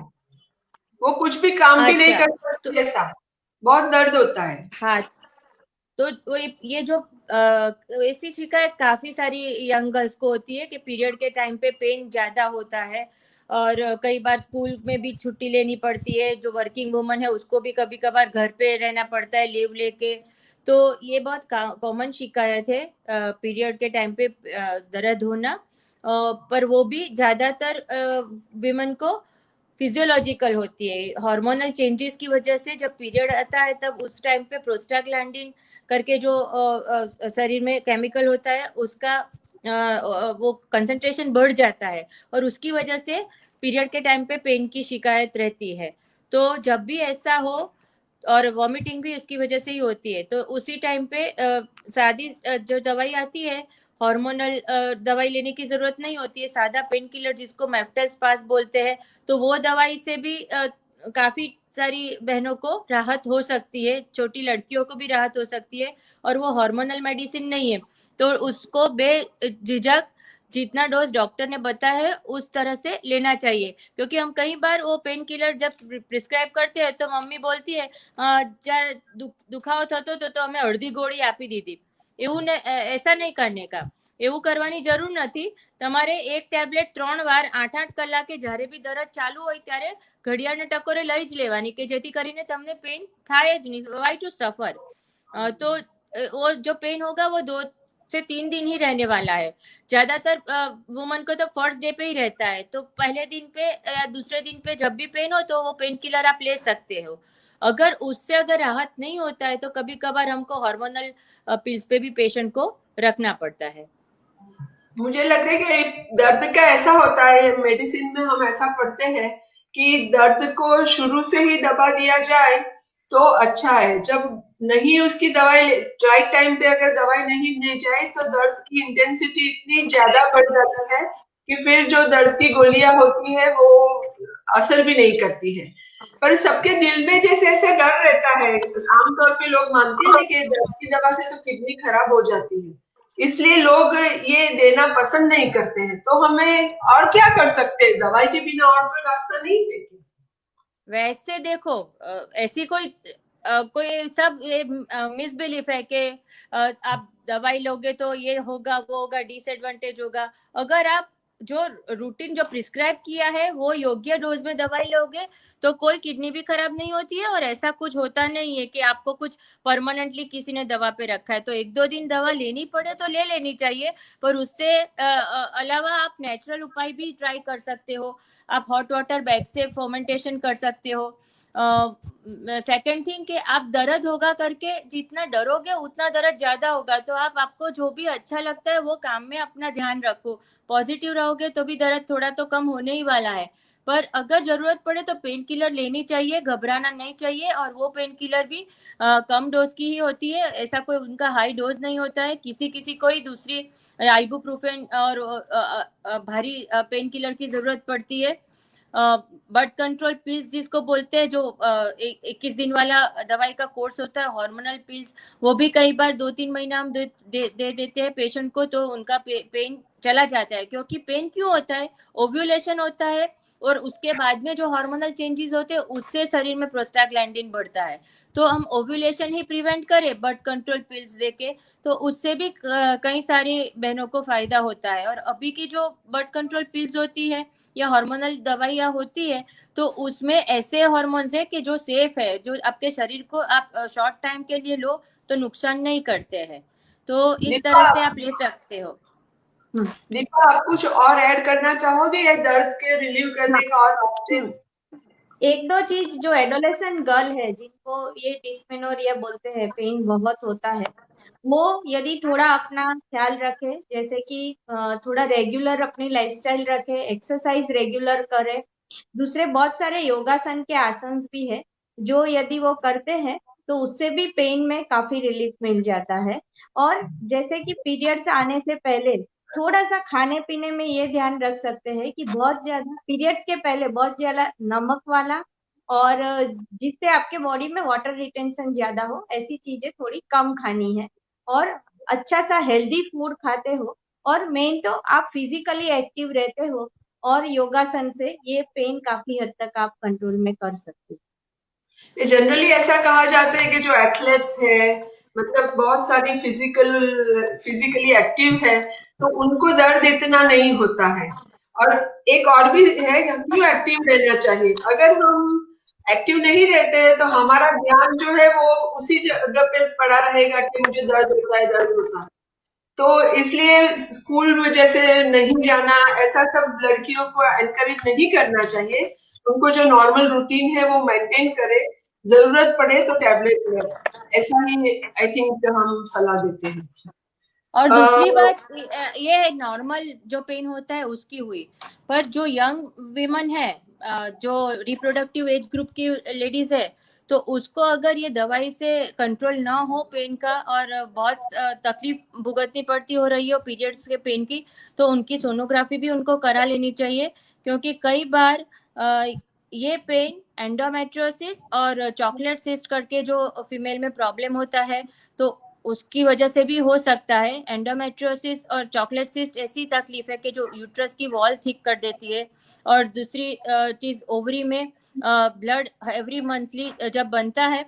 वो कुछ भी काम भी नहीं अच्छा, कर तो सकती, ऐसा बहुत दर्द होता है। हाँ, तो ये जो ऐसी शिकायत काफी सारी यंग गर्ल्स को होती है कि पीरियड के टाइम पे पेन ज्यादा होता है, और कई बार स्कूल में भी छुट्टी लेनी पड़ती है। जो वर्किंग वुमन है उसको भी कभी कभार घर पे रहना पड़ता है लीव लेके। तो ये बहुत कॉमन शिकायत है पीरियड के टाइम पे दर्द होना। पर वो भी ज्यादातर विमेन को फिजियोलॉजिकल होती है, हार्मोनल चेंजेस की वजह से। जब पीरियड आता है तब उस टाइम पे प्रोस्टाग्लैंडिन करके जो शरीर में केमिकल होता है उसका वो कंसंट्रेशन बढ़ जाता है, और उसकी वजह से पीरियड के टाइम पे पेन की शिकायत रहती है। तो जब भी ऐसा हो, और वॉमिटिंग भी उसकी वजह से ही होती है, तो उसी टाइम पे सादी जो दवाई आती है, हार्मोनल दवाई लेने की जरूरत नहीं होती है। सादा पेन किलर जिसको मेफ्टेल स्पास बोलते हैं, तो वो दवाई से भी काफी सारी बहनों को राहत हो सकती है, छोटी लड़कियों को भी राहत हो सकती है। और वो हार्मोनल मेडिसिन नहीं है, तो उसको बेझिझक जितना डोज डॉक्टर ने बताया है उस तरह से लेना चाहिए। क्योंकि हम कई बार वो पेन किलर जब प्रिस्क्राइब करते हैं तो मम्मी बोलती है જ્યારે દુખાવો થતો હતો તો અમે અડધી ગોળી આપી દીધી। ऐसा नहीं करने का, એવું કરવાની જરૂર નથી। તમારે એક ટેબ્લેટ 3 વાર 8-8 કલાકે જ્યારે બી દરદ ચાલુ હોય ત્યારે ઘડિયાળને ટકોરે લઈ જ લેવાની, કે જેથી કરીને તમને પેન થાય જ નહીં। વાય ટુ સફર? तो वो जो पेन होगा वो 2 से 3 दिन ही रहने वाला है। ज्यादातर वुमन को तो फर्स्ट डे पे ही रहता है, तो पहले दिन पे या दूसरे दिन पे जब भी पेन हो तो वो पेन किलर आप ले सकते हो। अगर उससे अगर राहत नहीं होता है तो कभी कभार हमको हार्मोनल पिल्स पे भी पेशेंट को रखना पड़ता है। मुझे लगता है कि दर्द का ऐसा होता है, मेडिसिन में हम ऐसा पढ़ते हैं कि दर्द को शुरू से ही दबा दिया जाए तो अच्छा है। जब नहीं उसकी दवाई राइट टाइम पे अगर दवाई नहीं ली जाए तो दर्द की इंटेंसिटी इतनी ज्यादा बढ़ जाती है कि फिर जो दर्द की गोलियां होती है वो असर भी नहीं करती है। पर सबके दिल में जैसे ऐसा डर रहता है, आमतौर पे लोग मानते हैं कि दर्द की दवा से तो किडनी खराब हो जाती है, इसलिए लोग ये देना पसंद नहीं करते हैं। तो हमें और क्या कर सकते हैं, दवाई के बिना और कोई रास्ता नहीं है क्या? वैसे देखो, ऐसी कोई सब मिसबिलीफ है कि आप दवाई लोगे तो ये होगा वो होगा, डिसएडवांटेज होगा। अगर आप जो रूटीन जो प्रिस्क्राइब किया है वो योग्य डोज में दवाई लोगे तो कोई किडनी भी खराब नहीं होती है, और ऐसा कुछ होता नहीं है कि आपको कुछ परमानेंटली किसी ने दवा पे रखा है। तो 1-2 दिन दवा लेनी पड़े तो ले लेनी चाहिए, पर उससे अलावा आप नेचुरल उपाय भी ट्राई कर सकते हो। आप हॉट वाटर बैग से फर्मेंटेशन कर सकते हो। सेकंड थिंग कि आप दर्द होगा करके जितना डरोगे उतना दर्द ज्यादा होगा, तो आपको जो भी अच्छा लगता है वो काम में अपना ध्यान रखो। पॉजिटिव रहोगे तो भी दर्द थोड़ा तो कम होने ही वाला है। पर अगर जरूरत पड़े तो पेन किलर लेनी चाहिए, घबराना नहीं चाहिए। और वो पेन किलर भी कम डोज की ही होती है, ऐसा कोई उनका हाई डोज नहीं होता है। किसी किसी को ही दूसरी आइबुप्रोफेन और भारी पेन किलर की जरूरत पड़ती है। बर्थ कंट्रोल पिल्स जिसको बोलते हैं, जो 21 दिन वाला दवाई का कोर्स होता है, हार्मोनल पिल्स, वो भी कई बार 2-3 महीना हम दे देते हैं पेशेंट को, तो उनका पेन चला जाता है। क्योंकि पेन क्यों होता है? ओव्यूलेशन होता है, और उसके बाद में जो हार्मोनल चेंजेस होते हैं उससे शरीर में प्रोस्टाग्लैंडिन बढ़ता है। तो हम ओव्यूलेशन ही प्रिवेंट करें बर्थ कंट्रोल पिल्स देके, तो उससे भी कई सारी बहनों को फायदा होता है। और अभी की जो बर्थ कंट्रोल पिल्स होती है या हार्मोनल दवाइयाँ होती है, तो उसमें ऐसे हॉर्मोन्स है कि जो सेफ है, जो आपके शरीर को आप शॉर्ट टाइम के लिए लो तो नुकसान नहीं करते हैं। तो इस तरह दीपा, से आप ले सकते हो। दीपा आप कुछ और ऐड करना चाहोगे या दर्द के रिलीव हाँ, करने का और रास्ते? एक दो चीज, जो एडोलेसेंट गर्ल है जिनको ये डिस्मेनोरिया बोलते हैं, पेन बहुत होता है, वो यदि थोड़ा अपना ख्याल रखे, जैसे कि थोड़ा रेगुलर अपनी लाइफस्टाइल रखे, एक्सरसाइज रेगुलर करे। दूसरे बहुत सारे योगासन के आसन भी है, जो यदि वो करते हैं तो उससे भी पेन में काफी रिलीफ मिल जाता है। और जैसे कि पीरियड्स आने से पहले थोड़ा सा खाने पीने में ये ध्यान रख सकते हैं कि बहुत ज्यादा पीरियड्स के पहले बहुत ज्यादा नमक वाला, और जिससे आपके बॉडी में वाटर रिटेंशन ज्यादा हो, ऐसी चीजें थोड़ी कम खानी है। और अच्छा सा हेल्दी फूड खाते हो, और मेन तो आप फिजिकली एक्टिव रहते हो, और योगासन से ये पेन काफी हद तक आप कंट्रोल में कर सकते हो। ये जनरली ऐसा कहा जाता है कि जो एथलेट्स है, मतलब बहुत सारी फिजिकली एक्टिव है, तो उनको दर्द इतना नहीं होता है। और एक और भी है, क्यों एक्टिव रहना चाहिए। अगर हम एक्टिव नहीं रहते हैं तो हमारा ध्यान जो है वो उसी जगह पे पड़ा रहेगा कि मुझे दर्द होता है, दर्द होता है। तो इसलिए स्कूल में जैसे नहीं जाना, ऐसा सब लड़कियों को एनकरेज नहीं करना चाहिए। उनको जो नॉर्मल रूटीन है वो मेंटेन करे, जरूरत पड़े तो टैबलेट ले, ऐसा ही आई थिंक हम सलाह देते हैं। और दूसरी बात ये है, नॉर्मल जो पेन होता है उसकी हुई, पर जो यंग विमन है, जो रिप्रोडक्टिव एज ग्रुप की लेडीज है, तो उसको अगर ये दवाई से कंट्रोल ना हो पेन का, और बहुत तकलीफ भुगतनी पड़ती हो रही हो पीरियड्स के पेन की, तो उनकी सोनोग्राफी भी उनको करा लेनी चाहिए। क्योंकि कई बार ये पेन एंडोमेट्रियोसिस और चॉकलेट सिस्ट करके जो फीमेल में प्रॉब्लम होता है, तो उसकी वजह से भी हो सकता है। एंडोमेट्रियोसिस और चॉकलेट सिस्ट ऐसी तकलीफ है कि जो यूट्रस की वॉल थिक कर देती है। और दूसरी चीज, ओवरी में ब्लड एवरी मंथली जब बनता है,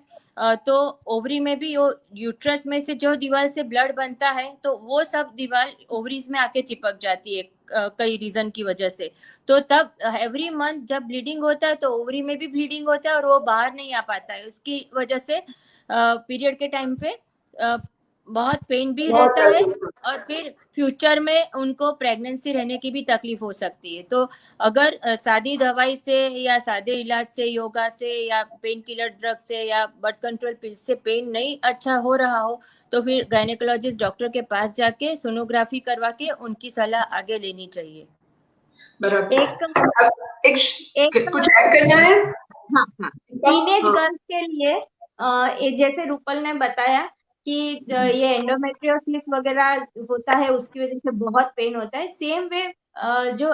तो ओवरी में भी वो यूट्रस में से जो दीवार से ब्लड बनता है, तो वो सब दीवार ओवरीज में आके चिपक जाती है कई रीजन की वजह से। तो तब एवरी मंथ जब ब्लीडिंग होता है तो ओवरी में भी ब्लीडिंग होता है और वो बाहर नहीं आ पाता है। उसकी वजह से पीरियड के टाइम पे बहुत पेन भी बहुत रहता है, तकलीफ होती और फिर फ्यूचर में उनको प्रेगनेंसी रहने की भी तकलीफ हो सकती है। तो अगर सादी दवाई से या सादे इलाज से, योगा से या पेन किलर ड्रग से या बर्थ कंट्रोल पिल से पेन नहीं अच्छा हो रहा हो, तो फिर गायनेकोलॉजिस्ट डॉक्टर के पास जाके सोनोग्राफी करवा के उनकी सलाह आगे लेनी चाहिए। बराबर। एक अब एक कुछ ऐड करना है? हाँ हाँ, टीनेज हाँ, गर्ल्स के लिए ये जैसे रूपल ने बताया कि ये एंडोमेट्रियोसिस वगैरह होता है, उसकी वजह से बहुत पेन होता है। सेम वे जो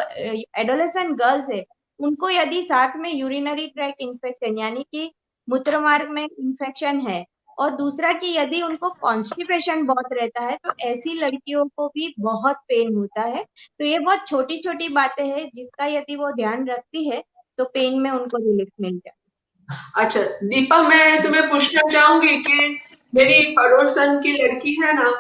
एडोलेसेंट गर्ल्स है, उनको यदि साथ में यूरिनरी ट्रैक इन्फेक्शन यानी कि मूत्र मार्ग में इन्फेक्शन है, और दूसरा कि यदि उनको कॉन्स्टिपेशन बहुत रहता है, तो ऐसी लड़कियों को भी बहुत पेन होता है। तो ये बहुत छोटी छोटी बातें हैं जिसका यदि वो ध्यान रखती है तो पेन में उनको रिलीफ मिल जाए। अच्छा दीपा, मैं तुम्हें पूछना चाहूंगी कि मेरी पड़ोसन की लड़की है ना,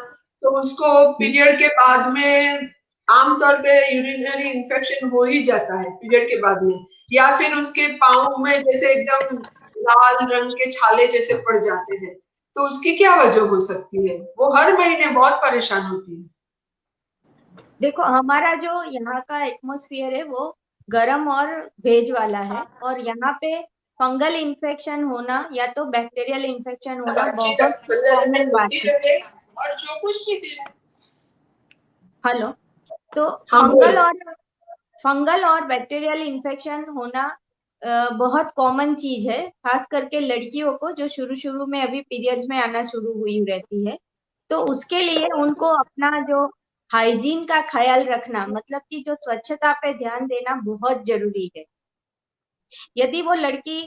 तो उसको पीरियड के बाद में आमतौर पे यूरिनरी इन्फेक्शन हो ही जाता है पीरियड के बाद में, या फिर उसके पाँव में जैसे एकदम लाल रंग के छाले जैसे पड़ जाते हैं। तो उसकी क्या वजह हो सकती है? वो हर महीने बहुत परेशान होती है। देखो, हमारा जो यहाँ का एटमॉस्फेयर है वो गर्म और भेज वाला है, और यहाँ पे फंगल इन्फेक्शन होना या तो बैक्टीरियल इन्फेक्शन होना अच्छी बहुत तंदुरुस्ती कॉमन बात होती है। रहे और जो कुछ भी दिन। हेलो। तो हाँ फंगल बोल। और फंगल और बैक्टीरियल इन्फेक्शन होना बहुत कॉमन चीज है, खास करके लड़कियों को जो शुरू शुरू में अभी पीरियड्स में आना शुरू हुई रहती है। तो उसके लिए उनको अपना जो हाइजीन का ख्याल रखना, मतलब कि जो स्वच्छता पे ध्यान देना बहुत जरूरी है। यदि वो लड़की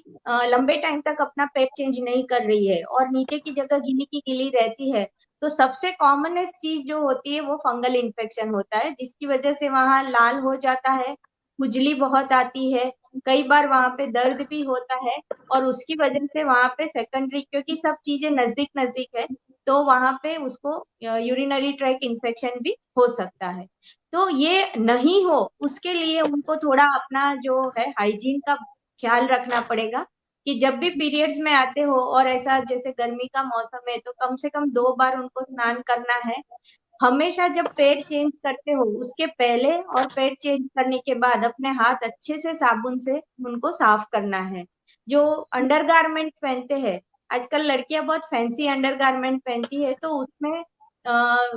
लंबे टाइम तक अपना पैड चेंज नहीं कर रही है और नीचे की जगह गीली की गीली रहती है, तो सबसे कॉमनेस्ट चीज जो होती है वो फंगल इन्फेक्शन होता है, जिसकी वजह से वहां लाल हो जाता है, खुजली बहुत आती है, कई बार वहां पे दर्द भी होता है, और उसकी वजह से वहां पे सेकेंडरी, क्योंकि सब चीजें नजदीक नजदीक है, तो वहां पे उसको यूरिनरी ट्रैक इन्फेक्शन भी हो सकता है। तो ये नहीं हो उसके लिए उनको थोड़ा अपना जो है हाइजीन का ख्याल रखना पड़ेगा, कि जब भी पीरियड्स में आते हो और ऐसा जैसे गर्मी का मौसम है तो कम से कम 2 बार उनको स्नान करना है। हमेशा जब पैड चेंज करते हो उसके पहले और पैड चेंज करने के बाद अपने हाथ अच्छे से साबुन से उनको साफ करना है। जो अंडरगारमेंट पहनते हैं, आजकल लड़कियां बहुत फैंसी अंडरगारमेंट पहनती है, तो उसमें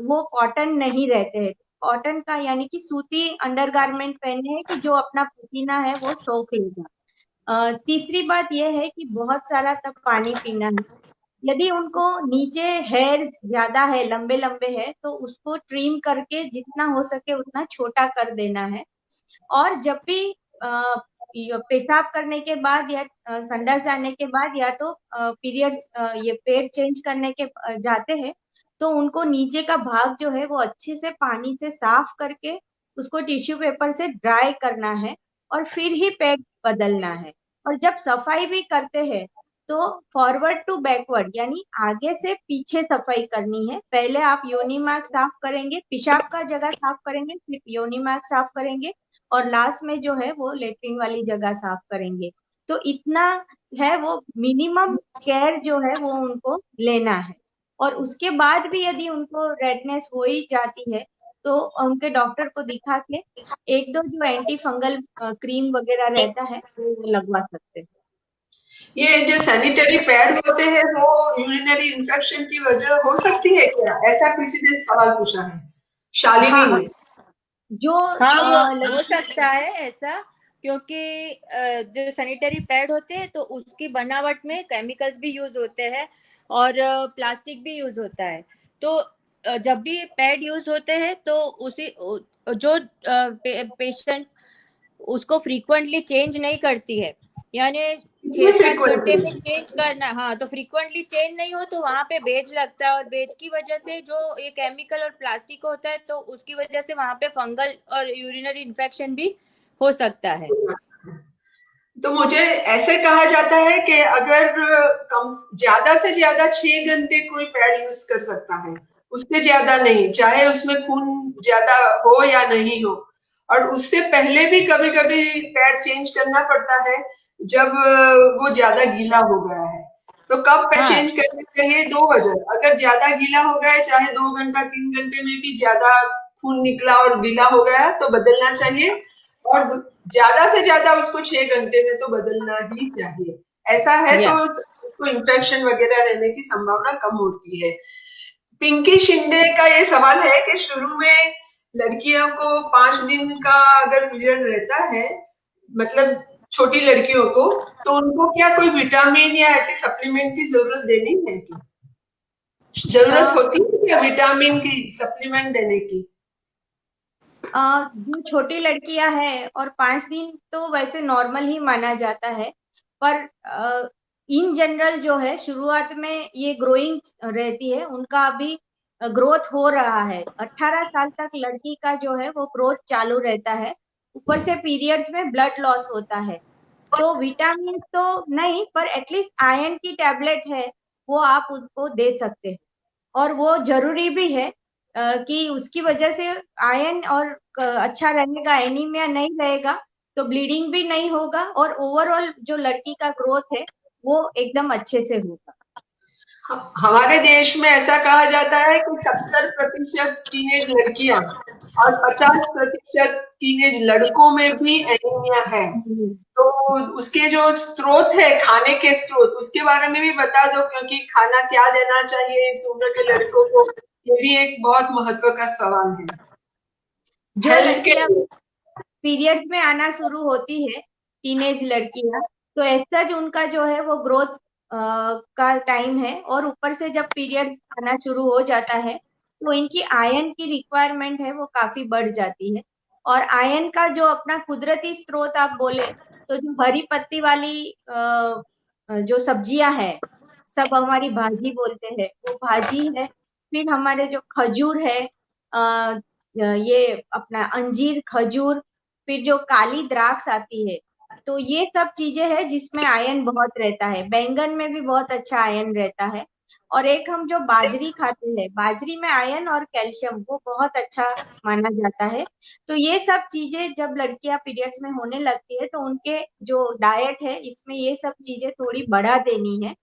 वो कॉटन नहीं रहते हैं। कॉटन का यानी कि सूती अंडरगारमेंट पहने हैं कि जो अपना पसीना है वो सोख लेगा। तीसरी बात यह है कि बहुत सारा तब पानी पीना है। यदि उनको नीचे हेयर्स ज्यादा है, लंबे लंबे है, तो उसको ट्रिम करके जितना हो सके उतना छोटा कर देना है। और जब भी पेशाब करने के बाद या संडास जाने के बाद या तो पीरियड्स ये पेड चेंज करने के जाते हैं, तो उनको नीचे का भाग जो है वो अच्छे से पानी से साफ करके उसको टिश्यू पेपर से ड्राई करना है, और फिर ही पैड बदलना है। और जब सफाई भी करते हैं तो फॉरवर्ड टू बैकवर्ड यानी आगे से पीछे सफाई करनी है। पहले आप योनि मार्ग साफ करेंगे, पेशाब का जगह साफ करेंगे, फिर योनि मार्ग साफ करेंगे, और लास्ट में जो है वो लेट्रिन वाली जगह साफ करेंगे। तो इतना है, वो मिनिमम केयर जो है वो उनको लेना है। और उसके बाद भी यदि उनको रेडनेस हो ही जाती है तो उनके डॉक्टर को दिखा के एक दो जो एंटी फंगल क्रीम वगैरह रहता है वो लगवा सकते हैं। ये जो सैनिटरी पैड होते हैं वो यूरिनरी इन्फेक्शन की वजह हो सकती है क्या? ऐसा किसी ने सवाल पूछा है, शालिनी हाँ, ने। जो हाँ, हो लड़की सकता है ऐसा, क्योंकि जो सैनिटरी पैड होते हैं तो उसकी बनावट में केमिकल्स भी यूज होते हैं और प्लास्टिक भी यूज होता है। तो जब भी पैड यूज होते हैं तो उसी जो पेशेंट उसको फ्रीक्वेंटली चेंज नहीं करती है, यानी ये 6-7 घंटे में फ्रीक्वेंटली चेंज करना। हाँ, तो फ्रीक्वेंटली चेंज नहीं हो तो वहां पे बेज लगता है, और बेज की वजह से जो ये केमिकल और प्लास्टिक होता है तो उसकी वजह से वहां पे फंगल और यूरिनरी इन्फेक्शन भी हो सकता है। तो मुझे ऐसे कहा जाता है कि अगर कम ज्यादा से ज्यादा 6 घंटे कोई पैड यूज कर सकता है, उससे ज्यादा नहीं, चाहे उसमें खून ज्यादा हो या नहीं हो। और उससे पहले भी कभी कभी पैड चेंज करना पड़ता है जब वो ज्यादा गीला हो गया है। तो कब पैड हाँ, चेंज करना चाहिए? 2 वजह, अगर ज्यादा गीला हो गया है, चाहे 2 घंटा 3 घंटे में भी ज्यादा खून निकला और गीला हो गया तो बदलना चाहिए। और ज्यादा से ज्यादा उसको 6 घंटे में तो बदलना ही चाहिए। ऐसा है तो यस। उसको इन्फेक्शन वगैरह रहने की संभावना कम होती है। पिंकी शिंदे का ये सवाल है कि शुरू में लड़कियों को 5 दिन का अगर पीरियड रहता है, मतलब छोटी लड़कियों को, तो उनको क्या कोई विटामिन या ऐसी सप्लीमेंट की जरूरत देनी है क्या? जरूरत होती है क्या विटामिन की सप्लीमेंट देने की? जो छोटी लड़कियां हैं और 5 दिन तो वैसे नॉर्मल ही माना जाता है, पर इन जनरल जो है शुरुआत में ये ग्रोइंग रहती है, उनका अभी ग्रोथ हो रहा है। 18 साल तक लड़की का जो है वो ग्रोथ चालू रहता है। ऊपर से पीरियड्स में ब्लड लॉस होता है, तो विटामिन तो नहीं, पर एटलीस्ट आयरन की टैबलेट है वो आप उसको दे सकते हैं। और वो जरूरी भी है कि उसकी वजह से आयरन और अच्छा रहेगा, एनीमिया नहीं रहेगा, तो ब्लीडिंग भी नहीं होगा, और ओवरऑल जो लड़की का ग्रोथ है वो एकदम अच्छे से होगा। हमारे देश में ऐसा कहा जाता है कि 70% टीनेज लड़कियां और 50% टीनेज लड़कों में भी एनीमिया है। तो उसके जो स्रोत है, खाने के स्रोत, उसके बारे में भी बता दो, क्योंकि खाना क्या देना चाहिए इस उम्र के लड़कों को, ये भी एक बहुत महत्व का सवाल है जो हेल्थ के लड़कियां लिए। पीरियड में आना शुरू होती है, टीनेज लड़कियां, तो ऐसा जो उनका जो है वो ग्रोथ का टाइम है, और ऊपर से जब पीरियड आना शुरू हो जाता है तो इनकी आयरन की रिक्वायरमेंट है वो काफी बढ़ जाती है। और आयन का जो अपना कुदरती स्रोत आप बोले तो जो हरी पत्ती वाली जो सब्जियां है, सब हमारी भाजी बोलते हैं, वो भाजी है। फिर हमारे जो खजूर है, ये अपना अंजीर, खजूर, फिर जो काली द्राक्ष आती है, तो ये सब चीजें हैं जिसमें आयन बहुत रहता है। बैंगन में भी बहुत अच्छा आयन रहता है। और एक हम जो बाजरी खाते हैं, बाजरी में आयन और कैल्शियम वो बहुत अच्छा माना जाता है। तो ये सब चीजें जब लड़कियां पीरियड्स में होने लगती है तो उनके जो डाइट है इसमें ये सब चीजें थोड़ी बढ़ा देनी है।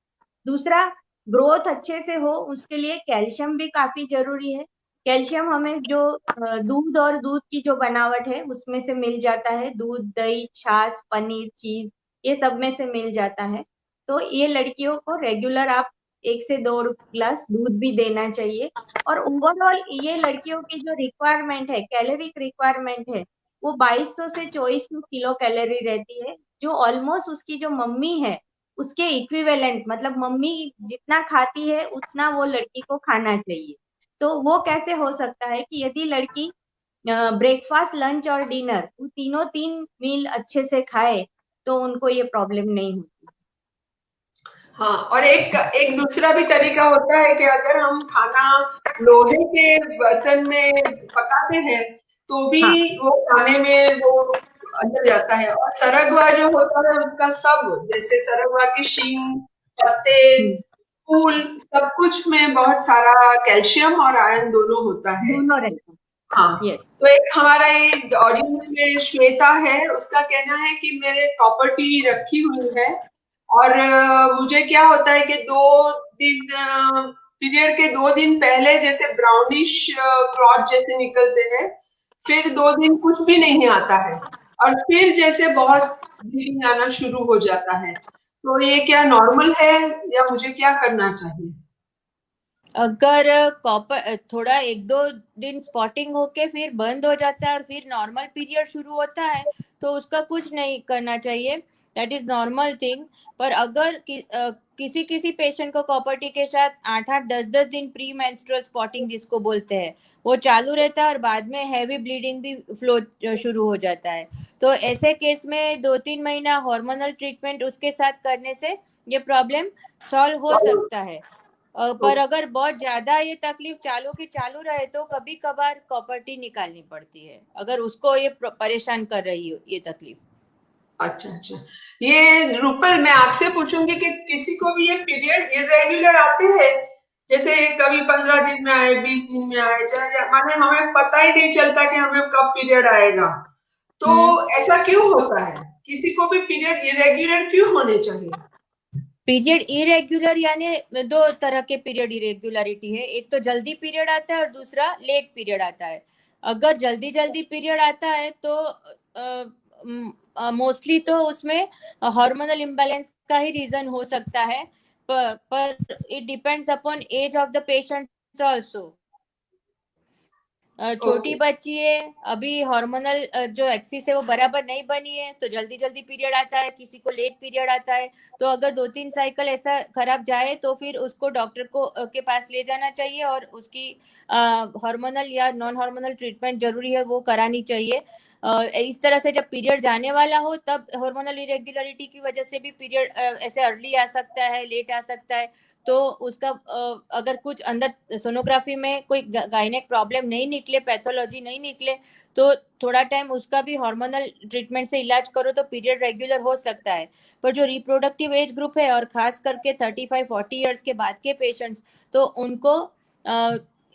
दूसरा, ग्रोथ अच्छे से हो उसके लिए कैल्शियम भी काफी जरूरी है। कैल्शियम हमें जो दूध और दूध की जो बनावट है उसमें से मिल जाता है। दूध, दही, छाछ, पनीर, चीज, ये सब में से मिल जाता है। तो ये लड़कियों को रेगुलर आप 1 से 2 गिलास दूध भी देना चाहिए। और ओवरऑल ये लड़कियों की जो रिक्वायरमेंट है, कैलोरिक रिक्वायरमेंट है, वो 2200 से 2400 किलो कैलोरी रहती है, जो ऑलमोस्ट उसकी जो मम्मी है उसके इक्विवेलेंट, मतलब मम्मी जितना खाती है उतना वो लड़की को खाना चाहिए। तो वो कैसे हो सकता है कि यदि लड़की ब्रेकफास्ट, लंच और डिनर वो तीनों 3 मील अच्छे से खाए तो उनको ये प्रॉब्लम नहीं होती। हाँ, और एक एक दूसरा भी तरीका होता है कि अगर हम खाना लोहे के बर्तन में पकाते हैं तो भी हाँ। वो खाने में वो अंदर जाता है। और सरगवा जो होता है उसका सब, जैसे सरगवा की शींग, पत्ते, हम्म, फूल, सब कुछ में बहुत सारा कैल्शियम और आयरन दोनों होता है। दोनों रहता है। हाँ, यस। तो एक हमारा ये ऑडियंस में श्वेता है, उसका कहना है कि मेरे प्रॉपर्टी रखी हुई है और मुझे क्या होता है कि 2 दिन पीरियड के 2 दिन पहले जैसे ब्राउनिश क्लॉट जैसे निकलते हैं, फिर 2 दिन कुछ भी नहीं आता है और फिर जैसे बहुत ब्लीडिंग आना शुरू हो जाता है। तो ये क्या नॉर्मल है या मुझे क्या करना चाहिए? अगर कॉपर थोड़ा 1-2 दिन स्पॉटिंग होके फिर बंद हो जाता है और फिर नॉर्मल पीरियड शुरू होता है तो उसका कुछ नहीं करना चाहिए, दैट इज नॉर्मल थिंग। पर अगर किसी किसी पेशेंट को कॉपर्टी के साथ 8-8 10-10 दिन प्री मेंस्ट्रुअल स्पॉटिंग जिसको बोलते हैं वो चालू रहता है और बाद में हैवी ब्लीडिंग भी फ्लो शुरू हो जाता है, तो ऐसे केस में 2-3 महीना हार्मोनल ट्रीटमेंट उसके साथ करने से ये प्रॉब्लम सॉल्व हो सकता है। पर अगर बहुत ज्यादा ये तकलीफ चालू की चालू रहे तो कभी कभार प्रॉपर्टी निकालनी पड़ती है अगर उसको ये परेशान कर रही हो ये तकलीफ। अच्छा, अच्छा। ये रूपल मैं आपसे पूछूंगी कि किसी को भी ये पीरियड इरेगुलर आते हैं, जैसे कभी 15 दिन में आए, 20 दिन में आए, चाहे माने हमें पता ही नहीं चलता कि हमें कब पीरियड आएगा, तो हम्म। ऐसा क्यों होता है? किसी को भी पीरियड इरेगुलर क्यों होने चाहिए? पीरियड इरेग्युलर यानी 2 तरह के पीरियड इरेग्युलरिटी है, एक तो जल्दी पीरियड आता है और दूसरा लेट पीरियड आता है। अगर जल्दी जल्दी पीरियड आता है तो मोस्टली तो उसमें हार्मोनल इम्बैलेंस का ही रीजन हो सकता है, पर it depends upon age of the patient also. छोटी ओके। बच्ची है, अभी हार्मोनल जो एक्सिस है वो बराबर नहीं बनी है तो जल्दी जल्दी पीरियड आता है, किसी को लेट पीरियड आता है। तो अगर 2-3 साइकिल ऐसा खराब जाए तो फिर उसको डॉक्टर को के पास ले जाना चाहिए और उसकी हार्मोनल या नॉन हार्मोनल ट्रीटमेंट जरूरी है वो करानी चाहिए। इस तरह से जब पीरियड जाने वाला हो तब हार्मोनल इरेग्युलरिटी की वजह से भी पीरियड ऐसे अर्ली आ सकता है, लेट आ सकता है। तो उसका अगर कुछ अंदर सोनोग्राफी में कोई गायनेक प्रॉब्लम नहीं निकले, पैथोलॉजी नहीं निकले, तो थोड़ा टाइम उसका भी हार्मोनल ट्रीटमेंट से इलाज करो तो पीरियड रेगुलर हो सकता है। पर जो रिप्रोडक्टिव एज ग्रुप है और खास करके 35-40 ईयर्स के बाद के पेशेंट्स, तो उनको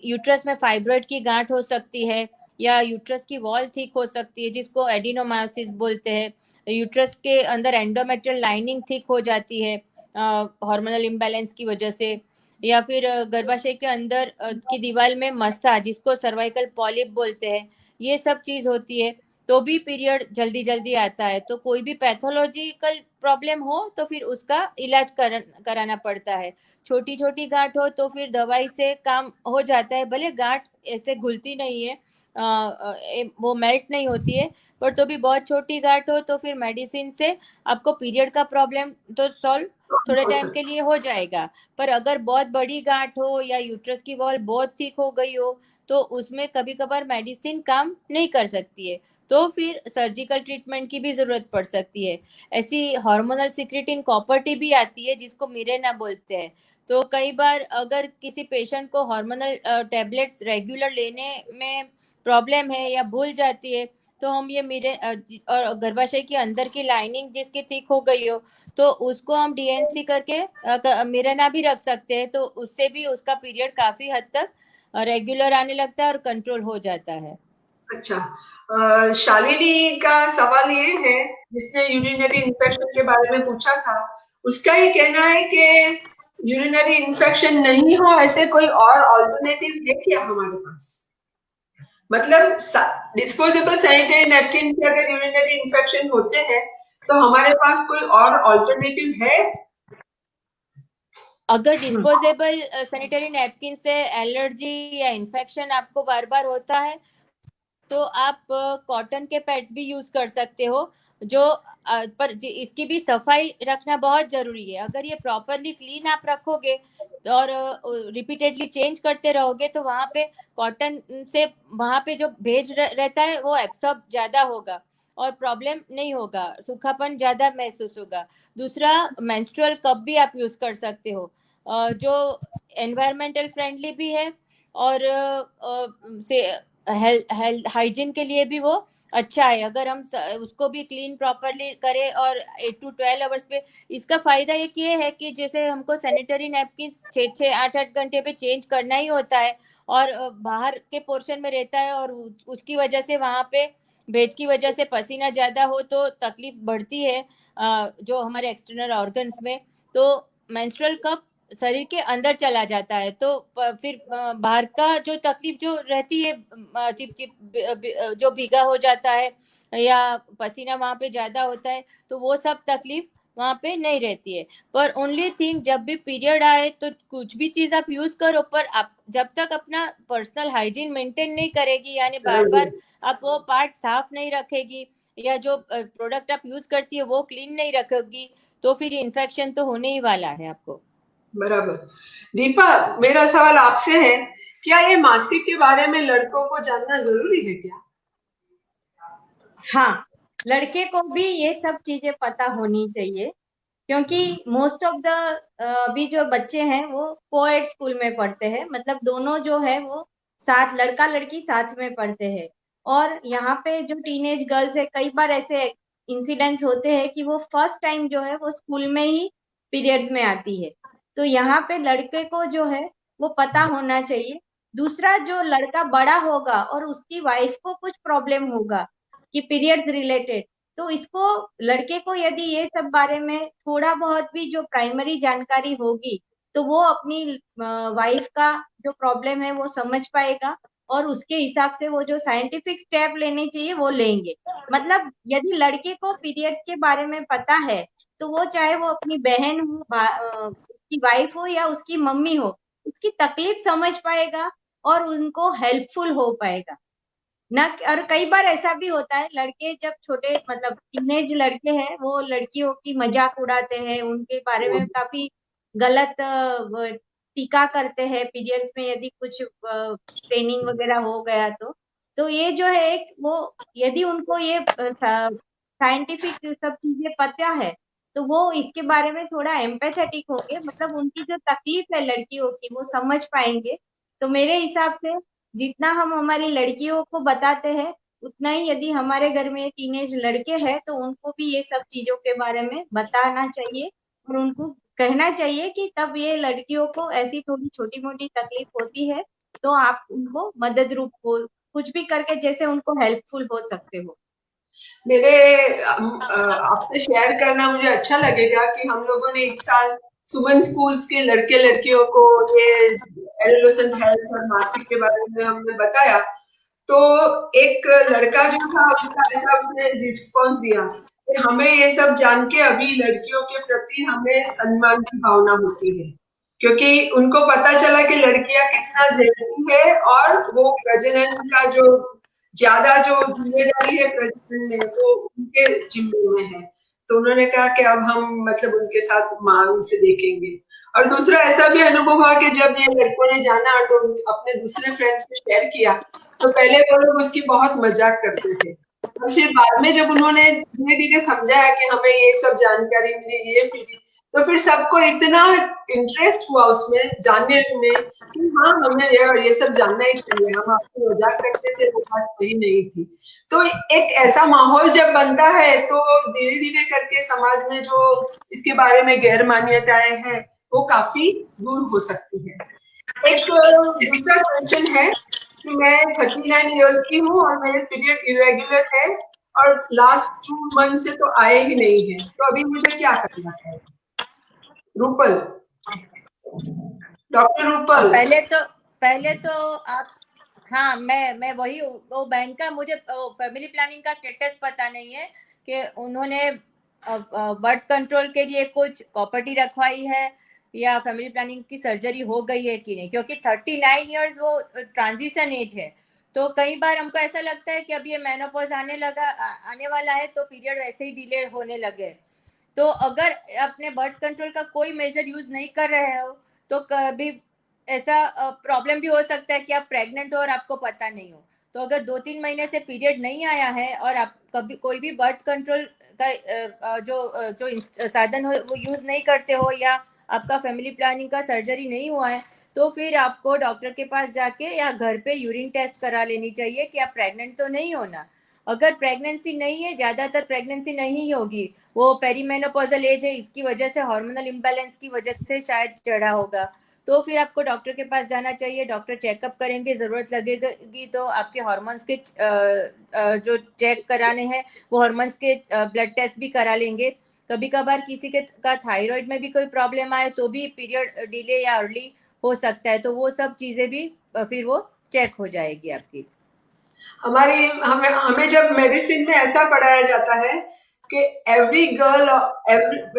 यूट्रस में फाइब्रॉइड की गांठ हो सकती है या यूट्रस की वॉल थिक हो सकती है जिसको एडिनोमायोसिस बोलते हैं। यूट्रस के अंदर एंडोमेट्रियल लाइनिंग थिक हो जाती है हार्मोनल इम्बैलेंस की वजह से, या फिर गर्भाशय के अंदर की दीवार में मस्सा जिसको सर्वाइकल पॉलिप बोलते हैं, ये सब चीज होती है तो भी पीरियड जल्दी जल्दी आता है। तो कोई भी पैथोलॉजिकल प्रॉब्लम हो तो फिर उसका इलाज कराना पड़ता है। छोटी छोटी गांठ हो तो फिर दवाई से काम हो जाता है, भले गांठ ऐसे घुलती नहीं है, वो मेल्ट नहीं होती है, पर तो भी बहुत छोटी गांठ हो तो फिर मेडिसिन से आपको पीरियड का प्रॉब्लम तो सॉल्व थोड़े हो टाइम के सकता लिए हो जाएगा। पर अगर बहुत बड़ी गांठ हो या यूट्रस की वॉल बहुत थिक हो गई हो तो उसमें कभी कभार मेडिसिन काम नहीं कर सकती है, तो फिर सर्जिकल ट्रीटमेंट की भी जरूरत पड़ सकती है। ऐसी हार्मोनल सिक्रेटिंग प्रॉपर्टी भी आती है जिसको मिरेना बोलते हैं। तो कई बार अगर किसी पेशेंट को हार्मोनल टेबलेट्स रेगुलर लेने में प्रॉब्लम है या भूल जाती है, तो हम ये और गर्भाशय के अंदर की लाइनिंग जिसकी थिक हो गई हो, तो उसको हम डीएनसी करके मिरेना भी रख सकते हैं, तो उससे भी उसका पीरियड काफी हद तक रेगुलर आने लगता है और कंट्रोल हो जाता है। अच्छा, शालिनी का सवाल ये है, जिसने यूरिनरी इन्फेक्शन के बारे में पूछा था, उसका ये कहना है कि यूरिनरी इन्फेक्शन नहीं हो ऐसे कोई और ऑल्टरनेटिव है क्या हमारे पास? मतलब डिस्पोजेबल सैनिटरी नैपकिन से अगर यूरिनरी इन्फेक्शन होते हैं तो हमारे पास कोई और ऑल्टरनेटिव है? अगर डिस्पोजेबल सैनिटरी नैपकिन से एलर्जी या इन्फेक्शन आपको बार बार होता है, तो आप कॉटन के पैड्स भी यूज कर सकते हो, जो पर इसकी भी सफाई रखना बहुत जरूरी है। अगर ये प्रॉपरली क्लीन आप रखोगे और रिपीटेडली चेंज करते रहोगे, तो वहां पे कॉटन से वहां पे जो भेज रहता है वो एब्सॉर्ब ज्यादा होगा और प्रॉब्लम नहीं होगा, सूखापन ज्यादा महसूस होगा। दूसरा, मेंस्ट्रुअल कप भी आप यूज कर सकते हो, जो एनवायरमेंटल फ्रेंडली भी है और से हेल्थ हाइजीन के लिए भी वो अच्छा है। अगर हम उसको भी क्लीन प्रॉपरली करें और 8 to 12 आवर्स पे, इसका फायदा ये है कि जैसे हमको सैनिटरी नैपकिन 6-8 घंटे पे चेंज करना ही होता है, और बाहर के पोर्शन में रहता है, और उसकी वजह से वहां पे भेज की वजह से पसीना ज्यादा हो तो तकलीफ बढ़ती है जो हमारे एक्सटर्नल ऑर्गन्स में। तो मेंस्ट्रुअल कप शरीर के अंदर चला जाता है, तो फिर बाहर का जो तकलीफ जो रहती है, चिप चिप जो भीगा हो जाता है या पसीना वहां पे ज्यादा होता है, तो वो सब तकलीफ वहां पे नहीं रहती है। पर ओनली थिंग, जब भी पीरियड आए तो कुछ भी चीज आप यूज करो, पर आप जब तक अपना पर्सनल हाइजीन मेंटेन नहीं करेगी, यानी बार बार आप वो पार्ट साफ नहीं रखेगी या जो प्रोडक्ट आप यूज करती है वो क्लीन नहीं रखोगी, तो फिर इन्फेक्शन तो होने ही वाला है आपको। बराबर। दीपा, मेरा सवाल आपसे है, क्या ये मासिक के बारे में लड़कों को जानना जरूरी है क्या? हाँ, लड़के को भी ये सब चीजें पता होनी चाहिए, क्योंकि मोस्ट ऑफ द अभी जो बच्चे हैं वो कोएड स्कूल में पढ़ते हैं, मतलब दोनों जो है वो साथ, लड़का लड़की साथ में पढ़ते हैं। और यहाँ पे जो टीनेज गर्ल्स है, कई बार ऐसे इंसिडेंट्स होते हैं कि वो फर्स्ट टाइम जो है वो स्कूल में ही पीरियड्स में आती है। तो यहाँ पे लड़के को जो है वो पता होना चाहिए। दूसरा, जो लड़का बड़ा होगा और उसकी वाइफ को कुछ प्रॉब्लम होगा कि पीरियड्स रिलेटेड, तो इसको, लड़के को यदि ये सब बारे में थोड़ा बहुत भी जो प्राइमरी जानकारी होगी, तो वो अपनी वाइफ का जो प्रॉब्लम है वो समझ पाएगा, और उसके हिसाब से वो जो साइंटिफिक स्टेप लेने चाहिए वो लेंगे। मतलब यदि लड़के को पीरियड्स के बारे में पता है, तो वो चाहे वो अपनी बहन हो, उसकी वाइफ हो या उसकी मम्मी हो, उसकी तकलीफ समझ पाएगा और उनको हेल्पफुल हो पाएगा ना। और कई बार ऐसा भी होता है, लड़के जब छोटे, मतलब टीनेज लड़के हैं, वो लड़कियों की मजाक उड़ाते हैं, उनके बारे में काफी गलत टीका करते हैं पीरियड्स में, यदि कुछ स्ट्रेनिंग वगैरह हो गया तो ये जो है एक वो, यदि उनको ये साइंटिफिक सब चीजें पता है, तो वो इसके बारे में थोड़ा एम्पैथेटिक होंगे, मतलब उनकी जो तकलीफ है लड़कियों की वो समझ पाएंगे। तो मेरे हिसाब से जितना हम हमारी लड़कियों को बताते हैं, उतना ही यदि हमारे घर में टीनेज लड़के हैं तो उनको भी ये सब चीजों के बारे में बताना चाहिए, और उनको कहना चाहिए कि तब ये लड़कियों को ऐसी थोड़ी छोटी मोटी तकलीफ होती है, तो आप उनको मदद रूप हो, कुछ भी करके जैसे उनको हेल्पफुल हो सकते हो। मेरे आपसे शेयर करना मुझे अच्छा लगेगा कि हम लोगों ने एक साल सुमन स्कूल्स के लड़के लड़कियों को ये एडोलेसेंट हेल्थ और मासिक के बारे में हमने बताया, तो एक लड़का जो था उसका ऐसा उसने रिस्पॉन्स दिया कि हमें ये सब जान के अभी लड़कियों के प्रति हमें सम्मान की भावना होती है, क्योंकि उनको पता चला कि लड़कियां कितना जरूरी है और वो प्रजनन का जो ज्यादा जो जिम्मेदारी है प्रजनन में वो उनके जिम्मे में है। तो उन्होंने कहा कि अब हम मतलब उनके साथ मान से देखेंगे। और दूसरा ऐसा भी अनुभव हुआ कि जब ये लड़कों ने जाना और तो अपने दूसरे फ्रेंड्स से शेयर किया, तो पहले वो लोग उसकी बहुत मजाक करते थे, और फिर बाद में जब उन्होंने धीरे धीरे समझाया कि हमें ये सब जानकारी मिली, ये मिली, तो फिर सबको इतना इंटरेस्ट हुआ उसमें जानने में कि हाँ, हमें ये सब जानना ही चाहिए। हम आपको मजाक करते थे, वो बात सही नहीं थी। तो एक ऐसा माहौल जब बनता है तो धीरे धीरे करके समाज में जो इसके बारे में गैर मान्यताएं हैं वो काफी दूर हो सकती है। एक दूसरा क्वेश्चन है कि मैं 39 इयर्स की हूँ और मेरे पीरियड इरेगुलर है और लास्ट 2 मंथ से तो आए ही नहीं है, तो अभी मुझे क्या करना है? रूपल, डॉक्टर रूपल। पहले तो आप, हाँ, मैं वही, वो बैंक का मुझे फैमिली प्लानिंग का स्टेटस पता नहीं है कि उन्होंने बर्थ कंट्रोल के लिए कुछ प्रॉपर्टी रखवाई है या फैमिली प्लानिंग की सर्जरी हो गई है कि नहीं, क्योंकि 39 इयर्स वो ट्रांजिशन एज है। तो कई बार हमको ऐसा लगता है कि अब ये मेनोपॉज आने वाला है तो पीरियड वैसे ही डिले होने लगे। तो अगर अपने बर्थ कंट्रोल का कोई मेजर यूज नहीं कर रहे हो तो कभी ऐसा प्रॉब्लम भी हो सकता है कि आप प्रेग्नेंट हो और आपको पता नहीं हो। तो अगर 2-3 महीने से पीरियड नहीं आया है और आप कभी कोई भी बर्थ कंट्रोल का जो साधन हो वो यूज नहीं करते हो या आपका फैमिली प्लानिंग का सर्जरी नहीं हुआ है, तो फिर आपको डॉक्टर के पास जाके या घर पे यूरिन टेस्ट करा लेनी चाहिए कि आप प्रेग्नेंट तो नहीं हो ना। अगर प्रेगनेंसी नहीं है, ज्यादातर प्रेगनेंसी नहीं होगी, वो पेरीमेनोपॉजल एज है, इसकी वजह से हार्मोनल इम्बैलेंस की वजह से शायद चढ़ा होगा, तो फिर आपको डॉक्टर के पास जाना चाहिए। डॉक्टर चेकअप करेंगे, जरूरत लगेगी तो आपके हार्मोन्स के जो चेक कराने हैं वो हार्मोन्स के ब्लड टेस्ट भी करा लेंगे। कभी कभार किसी के का थायराइड में भी कोई प्रॉब्लम आए तो भी पीरियड डिले या अर्ली हो सकता है, तो वो सब चीजें भी फिर वो चेक हो जाएगी आपकी। हमें हमें जब मेडिसिन में ऐसा पढ़ाया जाता है कि एवरी गर्ल,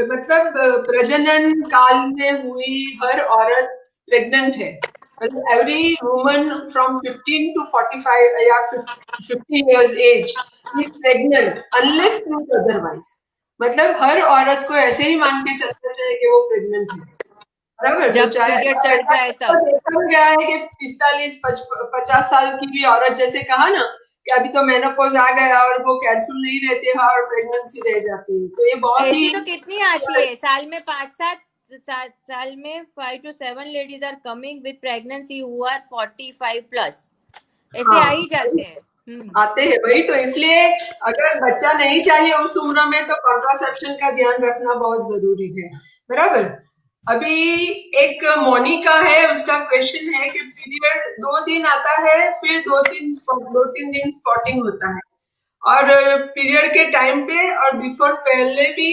मतलब प्रजनन काल में हुई हर औरत प्रेग्नेंट है, मतलब एवरी वुमन फ्रॉम 15 to 45 या 50 years age is pregnant unless proved otherwise. मतलब हर औरत को ऐसे ही मान के चलना चाहिए कि वो प्रेग्नेंट है, बराबर। तो जब चाहे पीरियड और चढ़ ऐसा जाए तो तब। देखा गया है कि 45-50 साल की भी औरत, जैसे कहा ना कि अभी तो मेनोपॉज आ गया और वो केयरफुल नहीं रहते हैं और प्रेगनेंसी रह जाती है, तो ये बहुत ऐसी ही तो कितनी आती है साल में, 5-7 साल में 5 to 7 ladies are coming with pregnancy who are 45 plus, ऐसे आ ही हाँ जाते हैं। आते हैं। वही तो, इसलिए अगर बच्चा नहीं चाहिए उस उम्र में तो कॉन्ट्रासेप्शन का ध्यान रखना बहुत जरूरी है, बराबर। अभी एक मोनिका है, उसका क्वेश्चन है कि पीरियड 2 दिन आता है, फिर 2-3 दिन स्पॉटिंग होता है, और पीरियड के टाइम पे और बिफोर पहले भी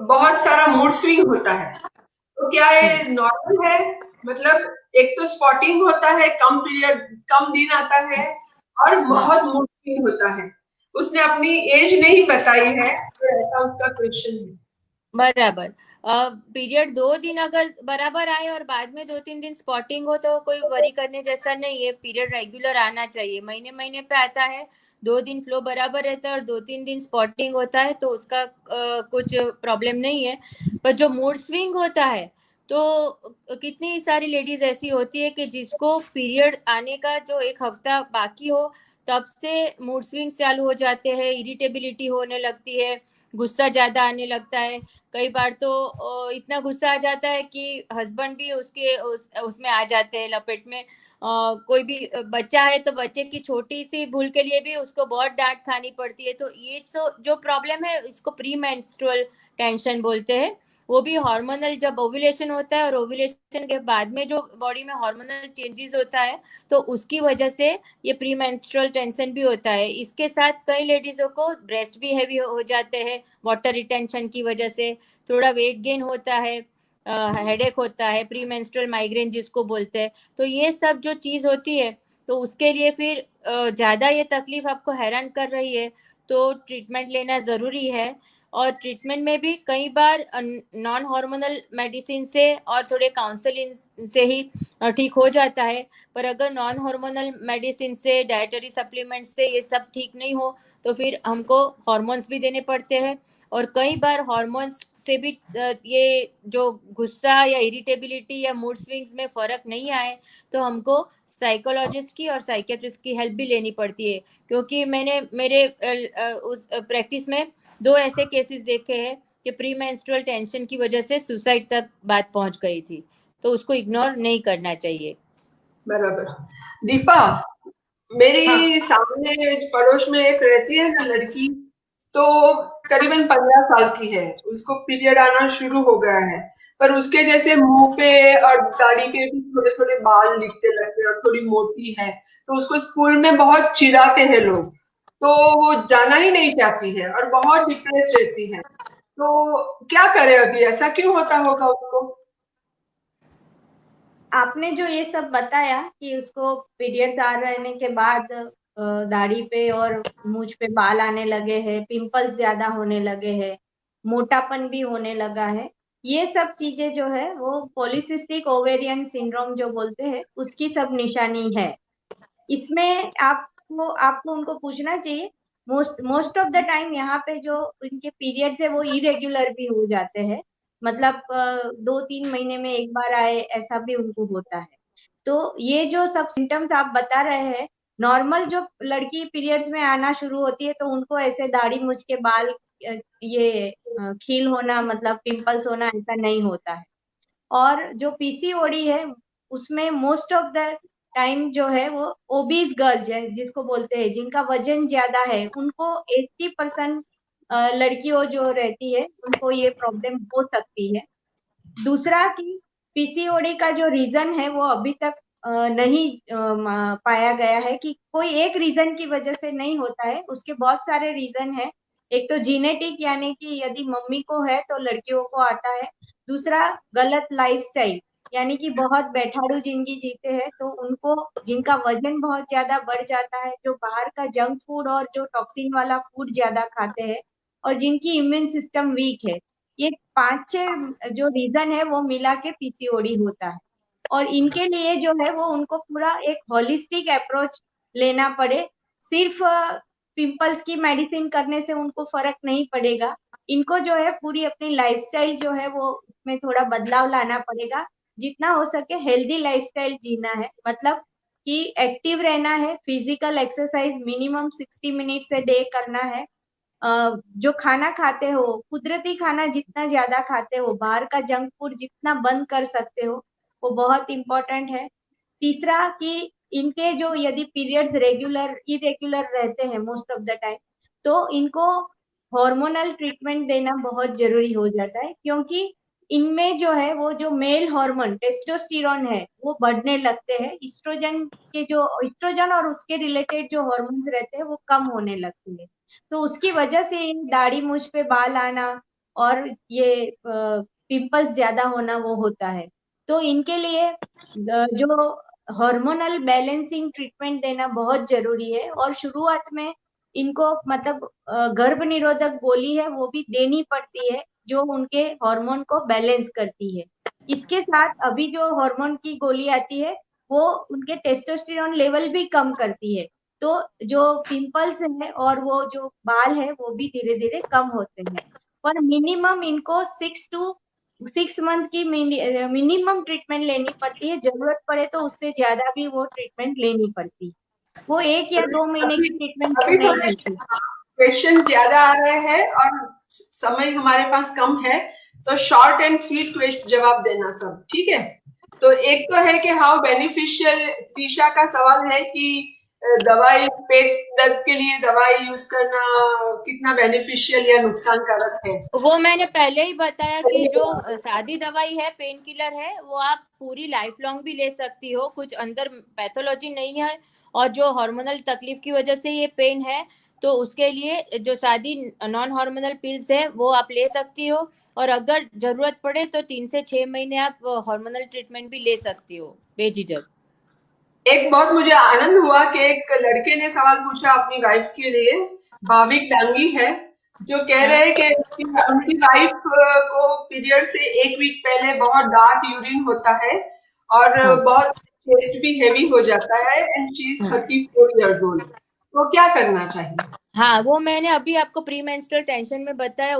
बहुत सारा मूड स्विंग होता है, तो क्या ये नॉर्मल है? मतलब एक तो स्पॉटिंग होता है, कम पीरियड, कम दिन आता है, और बहुत मूड स्विंग होता है। उसने अपनी एज नहीं बताई है, तो ऐसा उसका क्वेश्चन है। बराबर। पीरियड 2 दिन अगर बराबर आए और बाद में 2-3 दिन स्पॉटिंग हो तो कोई वरी करने जैसा नहीं है। पीरियड रेगुलर आना चाहिए, महीने महीने पे आता है, 2 दिन फ्लो बराबर रहता है और 2-3 दिन स्पॉटिंग होता है तो उसका कुछ प्रॉब्लम नहीं है। पर जो मूड स्विंग होता है तो कितनी सारी लेडीज ऐसी होती है कि जिसको पीरियड आने का जो एक हफ्ता बाकी हो तब से मूड स्विंग्स चालू हो जाते हैं, इरिटेबिलिटी होने लगती है, गुस्सा ज्यादा आने लगता है। कई बार तो इतना गुस्सा आ जाता है कि हस्बैंड भी उसमें आ जाते हैं लपेट में। कोई भी बच्चा है तो बच्चे की छोटी सी भूल के लिए भी उसको बहुत डांट खानी पड़ती है। तो ये जो प्रॉब्लम है इसको प्री मेंस्ट्रुअल टेंशन बोलते हैं। वो भी हार्मोनल, जब ओव्यूलेशन होता है और ओव्यूलेशन के बाद में जो बॉडी में हार्मोनल चेंजेस होता है तो उसकी वजह से ये प्री मेंस्ट्रुअल टेंशन भी होता है। इसके साथ कई लेडीजों को ब्रेस्ट भी हैवी हो जाते हैं वाटर रिटेंशन की वजह से, थोड़ा वेट गेन होता है, हेडेक होता है, प्री मेंस्ट्रुअल माइग्रेन जिसको बोलते हैं। तो ये सब जो चीज होती है तो उसके लिए फिर ज्यादा ये तकलीफ आपको हैरान कर रही है तो ट्रीटमेंट लेना जरूरी है। और ट्रीटमेंट में भी कई बार नॉन हार्मोनल मेडिसिन से और थोड़े काउंसलिंग से ही ठीक हो जाता है। पर अगर नॉन हार्मोनल मेडिसिन से, डाइटरी सप्लीमेंट से ये सब ठीक नहीं हो तो फिर हमको हार्मोन्स भी देने पड़ते हैं। और कई बार हार्मोन्स से भी ये जो गुस्सा या इरिटेबिलिटी या मूड स्विंग्स में फर्क नहीं आए तो हमको साइकोलॉजिस्ट की और साइकेट्रिस्ट की हेल्प भी लेनी पड़ती है, क्योंकि मैंने मेरे उस प्रैक्टिस में 2 ऐसे केसेस देखे हैं कि प्री मेंस्ट्रुअल टेंशन की वजह से सुसाइड तक बात पहुंच गई थी, तो उसको इग्नोर नहीं करना चाहिए। बराबर। दीपा, मेरी सामने पड़ोस में एक रहती है ना लड़की, तो करीबन 15 साल की है, उसको पीरियड आना शुरू हो गया है, पर उसके जैसे मुंह पे और दाढ़ी पे भी थोड़े थोड़े बाल दिखते रहते हैं और थोड़ी मोटी है, तो उसको स्कूल में बहुत चिढ़ाते हैं लोग, तो वो जाना ही नहीं चाहती है और बहुत डिप्रेस रहती है। तो क्या करे अभी, ऐसा क्यों होता होगा उसको? आपने जो ये सब बताया कि उसको पीरियड्स आ रहने के बाद दाढ़ी पे और मूंछ पे बाल आने लगे हैं, पिंपल्स ज्यादा होने लगे हैं, मोटापन भी होने लगा है, ये सब चीजें जो है वो पॉलीसिस्टिक ओवेरियन सिंड्रोम जो बोलते हैं उसकी सब निशानी है। इसमें आपको उनको पूछना चाहिए। मोस्ट ऑफ द टाइम यहाँ पे जो इनके पीरियड्स है वो इरेग्युलर भी हो जाते हैं, मतलब 2-3 महीने में एक बार आए ऐसा भी उनको होता है। तो ये जो सब सिम्टम्स आप बता रहे हैं, नॉर्मल जो लड़की पीरियड्स में आना शुरू होती है तो उनको ऐसे दाढ़ी मूंछ के बाल ये खील होना मतलब पिंपल्स होना ऐसा नहीं होता है। और जो पीसीओडी है उसमें मोस्ट ऑफ द टाइम जो है वो ओबीज गर्ल्स है जिसको बोलते हैं, जिनका वजन ज्यादा है, उनको 80% लड़कियों जो रहती है उनको ये प्रॉब्लम हो सकती है। दूसरा कि पीसीओडी का जो रीजन है वो अभी तक नहीं पाया गया है कि कोई एक रीजन की वजह से नहीं होता है, उसके बहुत सारे रीजन है। एक तो जीनेटिक यानी कि यदि मम्मी को है तो लड़कियों को आता है। दूसरा गलत लाइफस्टाइल यानी कि बहुत बैठाड़ू जिंदगी जीते हैं तो उनको, जिनका वजन बहुत ज्यादा बढ़ जाता है, जो बाहर का जंक फूड और जो टॉक्सिन वाला फूड ज्यादा खाते हैं, और जिनकी इम्यून सिस्टम वीक है, ये 5-6 जो रीजन है वो मिला के पीसीओडी होता है। और इनके लिए जो है वो उनको पूरा एक होलिस्टिक अप्रोच लेना पड़े। सिर्फ पिंपल्स की मेडिसिन करने से उनको फर्क नहीं पड़ेगा। इनको जो है पूरी अपनी लाइफस्टाइल जो है वो उसमें थोड़ा बदलाव लाना पड़ेगा। जितना हो सके हेल्दी लाइफस्टाइल जीना है, मतलब कि एक्टिव रहना है, फिजिकल एक्सरसाइज मिनिमम 60 मिनट से डे करना है। जो खाना खाते हो, कुदरती खाना जितना ज्यादा खाते हो, बाहर का जंक फूड जितना बंद कर सकते हो वो बहुत इम्पोर्टेंट है। तीसरा कि इनके जो यदि पीरियड्स रेगुलर इरेगुलर रहते हैं मोस्ट ऑफ द टाइम, तो इनको हार्मोनल ट्रीटमेंट देना बहुत जरूरी हो जाता है, क्योंकि इनमें जो है वो जो मेल हार्मोन टेस्टोस्टेरोन है वो बढ़ने लगते हैं। ईस्ट्रोजन और उसके रिलेटेड जो हार्मोन्स रहते हैं वो कम होने लगते हैं। तो उसकी वजह से दाढ़ी मूंछ पे बाल आना और ये पिंपल्स ज्यादा होना वो होता है। तो इनके लिए जो हार्मोनल बैलेंसिंग ट्रीटमेंट देना बहुत जरूरी है। और शुरुआत में इनको मतलब गर्भ निरोधक गोली है वो भी देनी पड़ती है जो उनके हार्मोन को बैलेंस करती है। इसके साथ अभी जो हार्मोन की गोली आती है वो उनके टेस्टोस्टेरोन लेवल भी कम करती है। तो जो पिंपल्स है और वो जो बाल है वो भी धीरे धीरे कम होते हैं। पर मिनिमम इनको 6 मंथ की मिनिमम ट्रीटमेंट लेनी पड़ती है, जरूरत पड़े तो उससे ज्यादा भी वो ट्रीटमेंट लेनी पड़ती है। वो 1 या 2 महीने अभी की ट्रीटमेंट अभी नहीं थोड़े होती। क्वेश्चंस ज्यादा आ रहे हैं और समय हमारे पास कम है, तो शॉर्ट एंड स्वीट क्वेश्चन जवाब देना सब, ठीक है? तो एक तो है कि हाउ बेनिफिशियल, त्रिशा का सवाल है कि दवाई, पेट दर्द के लिए दवाई यूज करना कितना बेनिफिशियल या नुकसानकारक है? वो मैंने पहले ही बताया कि जो सादी दवाई है, पेन किलर है, वो आप पूरी लाइफ लॉन्ग भी ले सकती हो, कुछ अंदर पैथोलॉजी नहीं है। और जो हार्मोनल तकलीफ की वजह से ये पेन है, तो उसके लिए जो सादी नॉन हार्मोनल पिल्स है वो आप ले सकती हो। और अगर जरूरत पड़े तो 3 से 6 महीने आप हार्मोनल ट्रीटमेंट भी ले सकती हो बेझिझक। एक बहुत मुझे आनंद हुआ कि एक लड़के ने सवाल पूछा अपनी वाइफ के लिए, भाविक डांगी है, जो कह रहे हैं कि उनकी वाइफ को पीरियड से 1 वीक पहले बहुत डार्क यूरिन होता है और हाँ। बहुत चेस्ट भी हेवी हो जाता है, and she is 34 years old. तो क्या करना चाहिए? हाँ, वो मैंने अभी आपको प्री मेंस्ट्रुअल टेंशन में बताया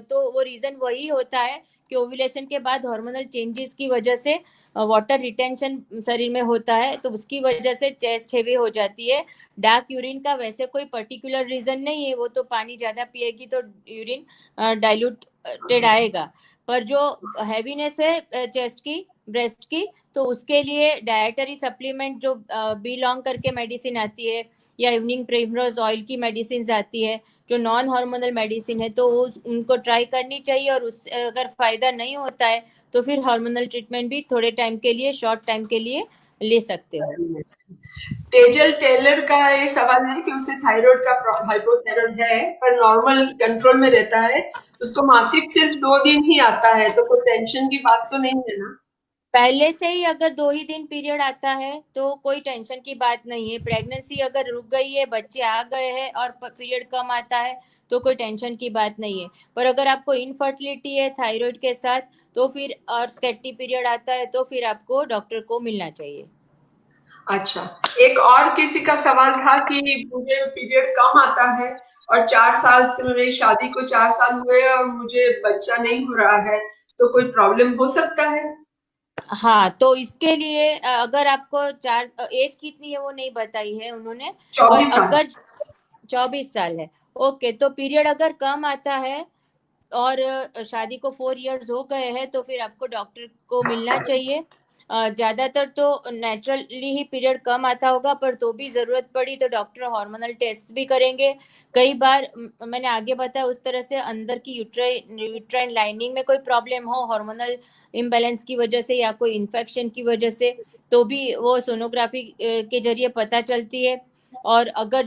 तो वो रीजन वही होता है कि ओव्यूलेशन के बाद हार्मोनल चेंजेस की वजह से वाटर रिटेंशन शरीर में होता है, तो उसकी वजह से चेस्ट हेवी हो जाती है। डार्क यूरिन का वैसे कोई पर्टिकुलर रीजन नहीं है, वो तो पानी ज्यादा पिएगी तो यूरिन डाइल्यूटेड आएगा। पर जो हैवीनेस है चेस्ट की, ब्रेस्ट की, तो उसके लिए डाइटरी सप्लीमेंट जो बिलोंग करके मेडिसिन आती है, या इवनिंग प्रिमरोज ऑयल की मेडिसिन आती है जो नॉन हार्मोनल मेडिसिन है, तो उनको ट्राई करनी चाहिए। और उससे अगर फायदा नहीं होता है तो फिर हार्मोनल ट्रीटमेंट भी थोड़े टाइम के लिए, शॉर्ट टाइम के लिए ले सकते हो। तेजल टेलर का ये सवाल है कि उसे थायराइड का हाइपोथायराइड है पर नॉर्मल कंट्रोल में रहता है, उसको मासिक सिर्फ 2 दिन ही आता है, तो कोई टेंशन की बात तो नहीं है ना? पहले से ही अगर 2 ही दिन पीरियड आता है तो कोई टेंशन की बात नहीं है। प्रेगनेंसी अगर रुक गई है, बच्चे आ गए हैं और पीरियड कम आता है तो कोई टेंशन की बात नहीं है। पर अगर आपको इनफर्टिलिटी है थायराइड के साथ, तो फिर और स्कैटी पीरियड आता है तो फिर आपको डॉक्टर को मिलना चाहिए। अच्छा, एक और किसी का सवाल था कि मुझे पीरियड कम आता है और 4 साल से, मेरी शादी को 4 साल हुए और मुझे बच्चा नहीं हो रहा है, तो कोई प्रॉब्लम हो सकता है? हाँ, तो इसके लिए अगर आपको चार एज कितनी है वो नहीं बताई है उन्होंने। और 24 साल। अगर 24 साल है, ओके, तो पीरियड अगर कम आता है और शादी को 4 इयर्स हो गए हैं तो फिर आपको डॉक्टर को मिलना चाहिए। ज्यादातर तो नेचुरली ही पीरियड कम आता होगा, पर तो भी जरूरत पड़ी तो डॉक्टर हार्मोनल टेस्ट भी करेंगे। कई बार मैंने आगे बताया उस तरह से अंदर की यूट्राइन लाइनिंग में कोई प्रॉब्लम हो हार्मोनल इम्बैलेंस की वजह से या कोई इन्फेक्शन की वजह से, तो भी वो सोनोग्राफी के जरिए पता चलती है। और अगर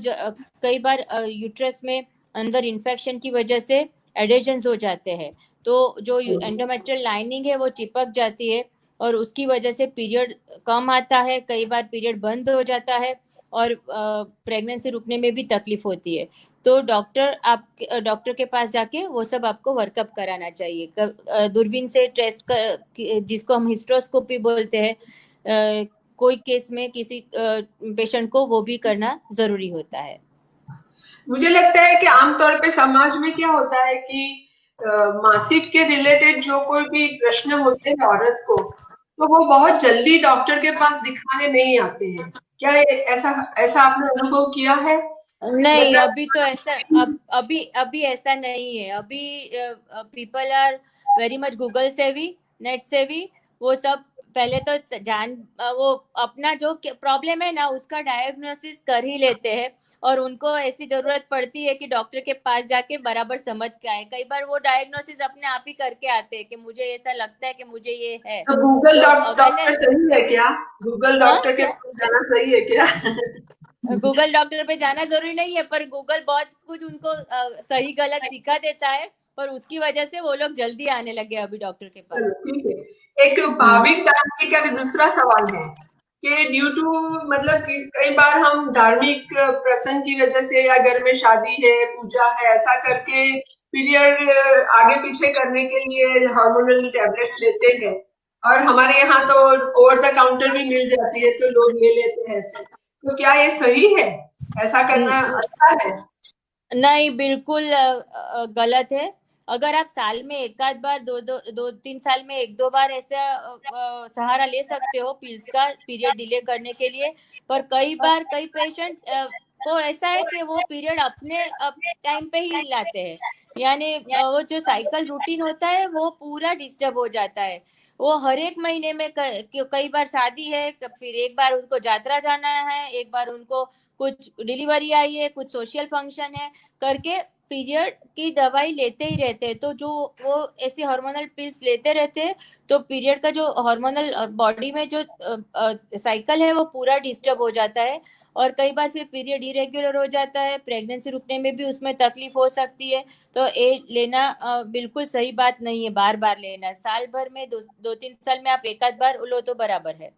कई बार यूट्रस में अंदर इन्फेक्शन की वजह से एडेशंस हो जाते हैं, तो जो एंडोमेट्रियल लाइनिंग है वो चिपक जाती है और उसकी वजह से पीरियड कम आता है, कई बार पीरियड बंद हो जाता है और प्रेगनेंसी रुकने में भी तकलीफ होती है। तो डॉक्टर के पास जाके वो सब आपको वर्कअप कराना चाहिए। दूरबीन से टेस्ट जिसको हम हिस्ट्रोस्कोपी बोलते हैं, कोई केस में किसी पेशेंट को वो भी करना जरूरी होता है। मुझे लगता है कि आमतौर पे समाज में क्या होता है कि मासिक के रिलेटेड जो कोई भी प्रश्न होते हैं औरत को, तो वो बहुत जल्दी डॉक्टर के पास दिखाने नहीं आते हैं। क्या ऐसा ऐसा आपने अनुभव किया है? नहीं, मतलब अभी तो ऐसा अभी अभी ऐसा नहीं है। अभी people are very much Google से भी, नेट से भी, वो सब पहले तो वो अपना जो प्रॉब्लम है ना उसका डायग्नोसिस कर ही लेते हैं। और उनको ऐसी जरूरत पड़ती है कि डॉक्टर के पास जाके बराबर समझ के आए। कई बार वो डायग्नोसिस अपने आप ही करके आते हैं कि मुझे ऐसा लगता है कि मुझे ये है। तो गूगल तो डॉक्टर अवेयरनेस। सही है क्या? गूगल हाँ, डॉक्टर के पास जाना सही है क्या? गूगल डॉक्टर पे जाना जरूरी नहीं है, पर गूगल बहुत कुछ उनको सही गलत सिखा देता है, पर उसकी वजह से वो लोग जल्दी आने लगे अभी डॉक्टर के चलो पास। ठीक है। एक भाविक डांगी का दूसरा सवाल है कि ड्यू टू, मतलब कि कई बार हम धार्मिक प्रसंग की वजह से या घर में शादी है, पूजा है, ऐसा करके पीरियड आगे पीछे करने के लिए हार्मोनल टैबलेट्स लेते हैं, और हमारे यहाँ तो ओवर द काउंटर भी मिल जाती है तो लोग ले लेते हैं ऐसे। तो क्या ये सही है? ऐसा करना न- अच्छा है? नहीं, बिल्कुल गलत है। अगर आप साल में एक आध बार, 2-3 साल में 1-2 बार ऐसा सहारा ले सकते हो पिल्स का पीरियड डिले करने के लिए। पर कई बार कई पेशेंट को ऐसा है कि वो पीरियड अपने टाइम पे ही लाते हैं, यानी वो जो साइकिल रूटीन होता है वो पूरा डिस्टर्ब हो जाता है। वो हर एक महीने में कई बार शादी है, फिर एक बार उनको यात्रा जाना है, एक बार उनको कुछ डिलीवरी आई है, कुछ सोशल फंक्शन है करके पीरियड की दवाई लेते ही रहते हैं। तो जो वो ऐसे हार्मोनल पिल्स लेते रहते हैं तो पीरियड का जो हार्मोनल बॉडी में जो साइकिल है वो पूरा डिस्टर्ब हो जाता है। और कई बार फिर पीरियड इरेग्युलर हो जाता है, प्रेगनेंसी रुकने में भी उसमें तकलीफ हो सकती है। तो ये लेना बिल्कुल सही बात नहीं है, बार बार लेना। साल भर में 2-3 साल में आप एक आध बार लो तो बराबर है।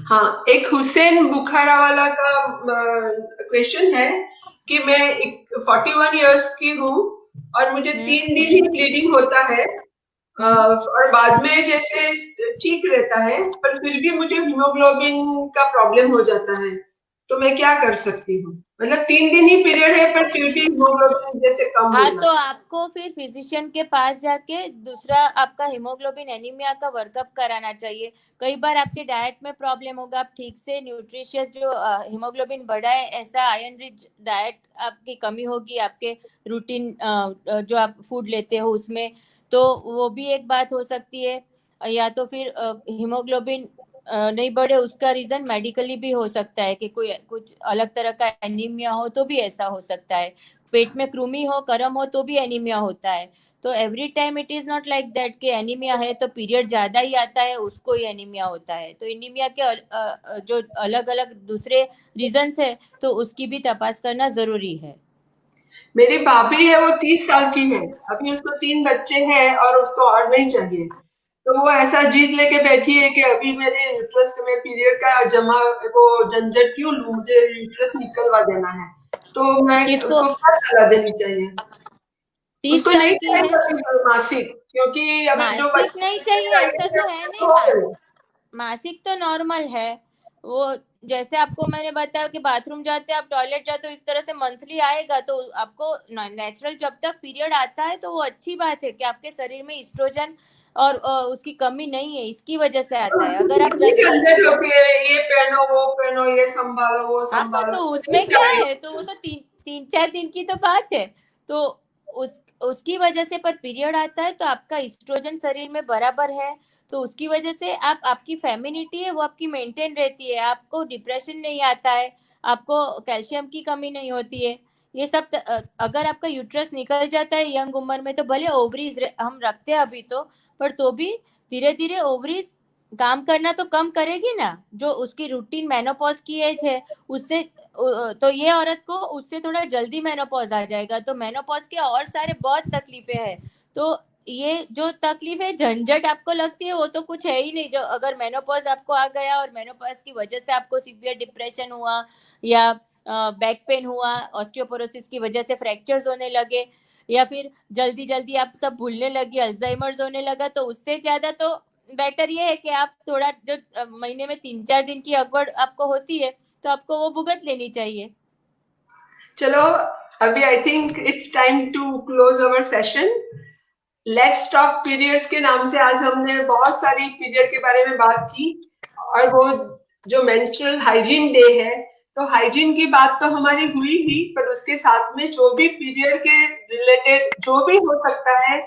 हाँ, एक हुसैन बुखारा वाला का क्वेश्चन है कि मैं 41 इयर्स की हूँ और मुझे हम्म 3 दिन ही ब्लीडिंग होता है, हम्म और बाद में जैसे ठीक रहता है, पर फिर भी मुझे हीमोग्लोबिन का प्रॉब्लम हो जाता है, तो मैं क्या कर सकती हूँ? मतलब 3 दिन ही पीरियड है पर फिर भी हीमोग्लोबिन जैसे कम हाँ, होना। तो आपको फिर फिजिशियन के पास जाके दूसरा आपका हीमोग्लोबिन एनीमिया का वर्कअप कराना चाहिए। कई बार आपके डाइट में प्रॉब्लम होगा, आप ठीक से न्यूट्रिशियस जो हीमोग्लोबिन बढ़ाए ऐसा आयरन रिच डाइट आपकी कमी होगी, आपके रूटीन जो आप फूड लेते हो उसमें, तो वो भी एक बात हो सकती है। या तो फिर हीमोग्लोबिन नहीं बढ़े उसका रीजन मेडिकली भी हो सकता है कि कोई कुछ अलग तरह का एनीमिया हो, तो भी ऐसा हो सकता है। पेट में कृमि हो, करम हो, तो भी एनीमिया होता है। तो every time it is not like that कि एनीमिया है तो पीरियड ज्यादा ही आता है उसको ही एनीमिया होता है। तो एनीमिया के जो अलग अलग दूसरे रीजंस है तो उसकी भी तपास करना जरूरी है। मेरी भाभी है, वो 30 साल की है, अभी उसको 3 बच्चे हैं और उसको और नहीं चाहिए। तो वो ऐसा जीत लेके बैठी है कि अभी मेरे यूट्रस में पीरियड का जमा वो झंझट क्यों लूं, मुझे यूट्रस निकलवा देना है। तो मैं किसको? उसको क्या सलाह देनी चाहिए? 30 उसको साल नहीं की है? चाहिए अभी मासिक, क्योंकि अभी जो मासिक नहीं चाहिए ऐसा तो है नहीं। बच्चे मासिक तो नॉर्मल है। वो जैसे आपको मैंने बताया कि बाथरूम जाते आप, टॉयलेट जाते हो, इस तरह से मंथली आएगा तो आपको नेचुरल जब तक पीरियड आता है तो वो अच्छी बात है कि आपके शरीर में इस्ट्रोजन और उसकी कमी नहीं है, इसकी वजह से आता है। अगर आप कितनी जल्दी, झंझट होती है, ये पहनो वो पहनो, ये संभालो वो हाँ संभालो, तो नहीं उसमें क्या चाहिए। है, तो वो तो तीन तीन चार दिन की तो बात है। तो उसकी वजह से पर पीरियड आता है तो आपका इस्ट्रोजन शरीर में बराबर है, तो उसकी वजह से आप आपकी फेमिनिटी है वो आपकी मेंटेन रहती है, आपको डिप्रेशन नहीं आता है, आपको कैल्शियम की कमी नहीं होती है। ये सब अगर आपका यूट्रस निकल जाता है यंग उम्र में तो भले ओवरीज हम रखते हैं अभी तो, पर तो भी धीरे धीरे ओवरीज काम करना तो कम करेगी ना, जो उसकी रूटीन मेनोपॉज की एज है उससे। तो ये औरत को उससे थोड़ा जल्दी मेनोपॉज आ जाएगा, तो मेनोपॉज के और सारे बहुत तकलीफें हैं। तो ये जो तकलीफ है झंझट आपको लगती है वो तो कुछ है ही नहीं। जो अगर मेनोपॉज आपको आ गया और मेनोपॉज की वजह से आपको सीवियर डिप्रेशन हुआ या बैक पेन हुआ, ऑस्टियोपोरोसिस की वजह से फ्रैक्चर्स होने लगे, या फिर जल्दी जल्दी आप सब भूलने लगी, अल्जाइमर्स होने लगा, तो उससे ज्यादा तो बेटर ये है कि आप थोड़ा जो महीने में 3-4 दिन की अगवड़ आपको होती है तो आपको वो भुगत लेनी चाहिए। चलो, अभी I think it's time to close our session. Let's talk periods के नाम से आज हमने बहुत सारी पीरियड के बारे में बात की, और वो जो मेंस्ट्रुअल हाइजीन डे है, तो हाइजीन की बात तो हमारी हुई ही, पर उसके साथ में जो भी पीरियड के रिलेटेड जो भी हो सकता है,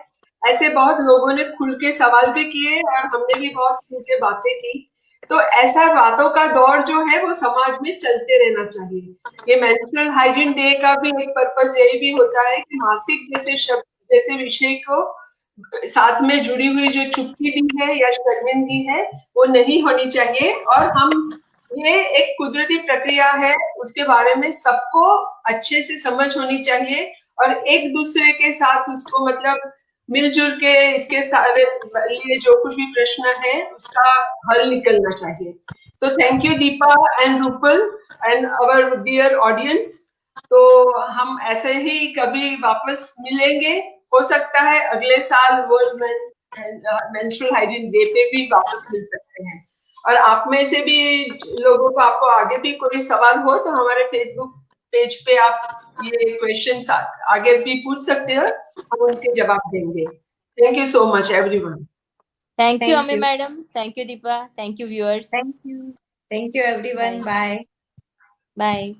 ऐसे बहुत लोगों ने खुल के सवाल भी किए और हमने भी बहुत खुल के बातें की। तो ऐसा बातों का दौर जो है वो समाज में चलते रहना चाहिए। ये मेंस्ट्रुअल हाइजीन डे का भी एक पर्पस यही भी होता है कि मासिक जैसे शब्द जैसे विषय को साथ में जुड़ी हुई जो चुप्पी दी है या शर्मिंदगी है वो नहीं होनी चाहिए, और हम ये एक कुदरती प्रक्रिया है उसके बारे में सबको अच्छे से समझ होनी चाहिए, और एक दूसरे के साथ उसको मतलब मिलजुल के इसके सारे लिए जो कुछ भी प्रश्न है उसका हल निकलना चाहिए। तो thank you Deepa and Rupal and our dear audience. तो हम ऐसे ही कभी वापस मिलेंगे, हो सकता है अगले साल वर्ल्ड मेंस्ट्रुअल हाइजीन डे पे भी वापस मिल सकते हैं। और आप में से भी लोगों को आपको आगे भी कोई सवाल हो तो हमारे फेसबुक पेज पे आप ये क्वेश्चंस आगे भी पूछ सकते हो, हम उसके जवाब देंगे। Thank you so much everyone. Thank you Thank Ami you. Madam, thank you Deepa, thank you viewers. Thank you. Thank you, everyone. Bye Bye. Bye.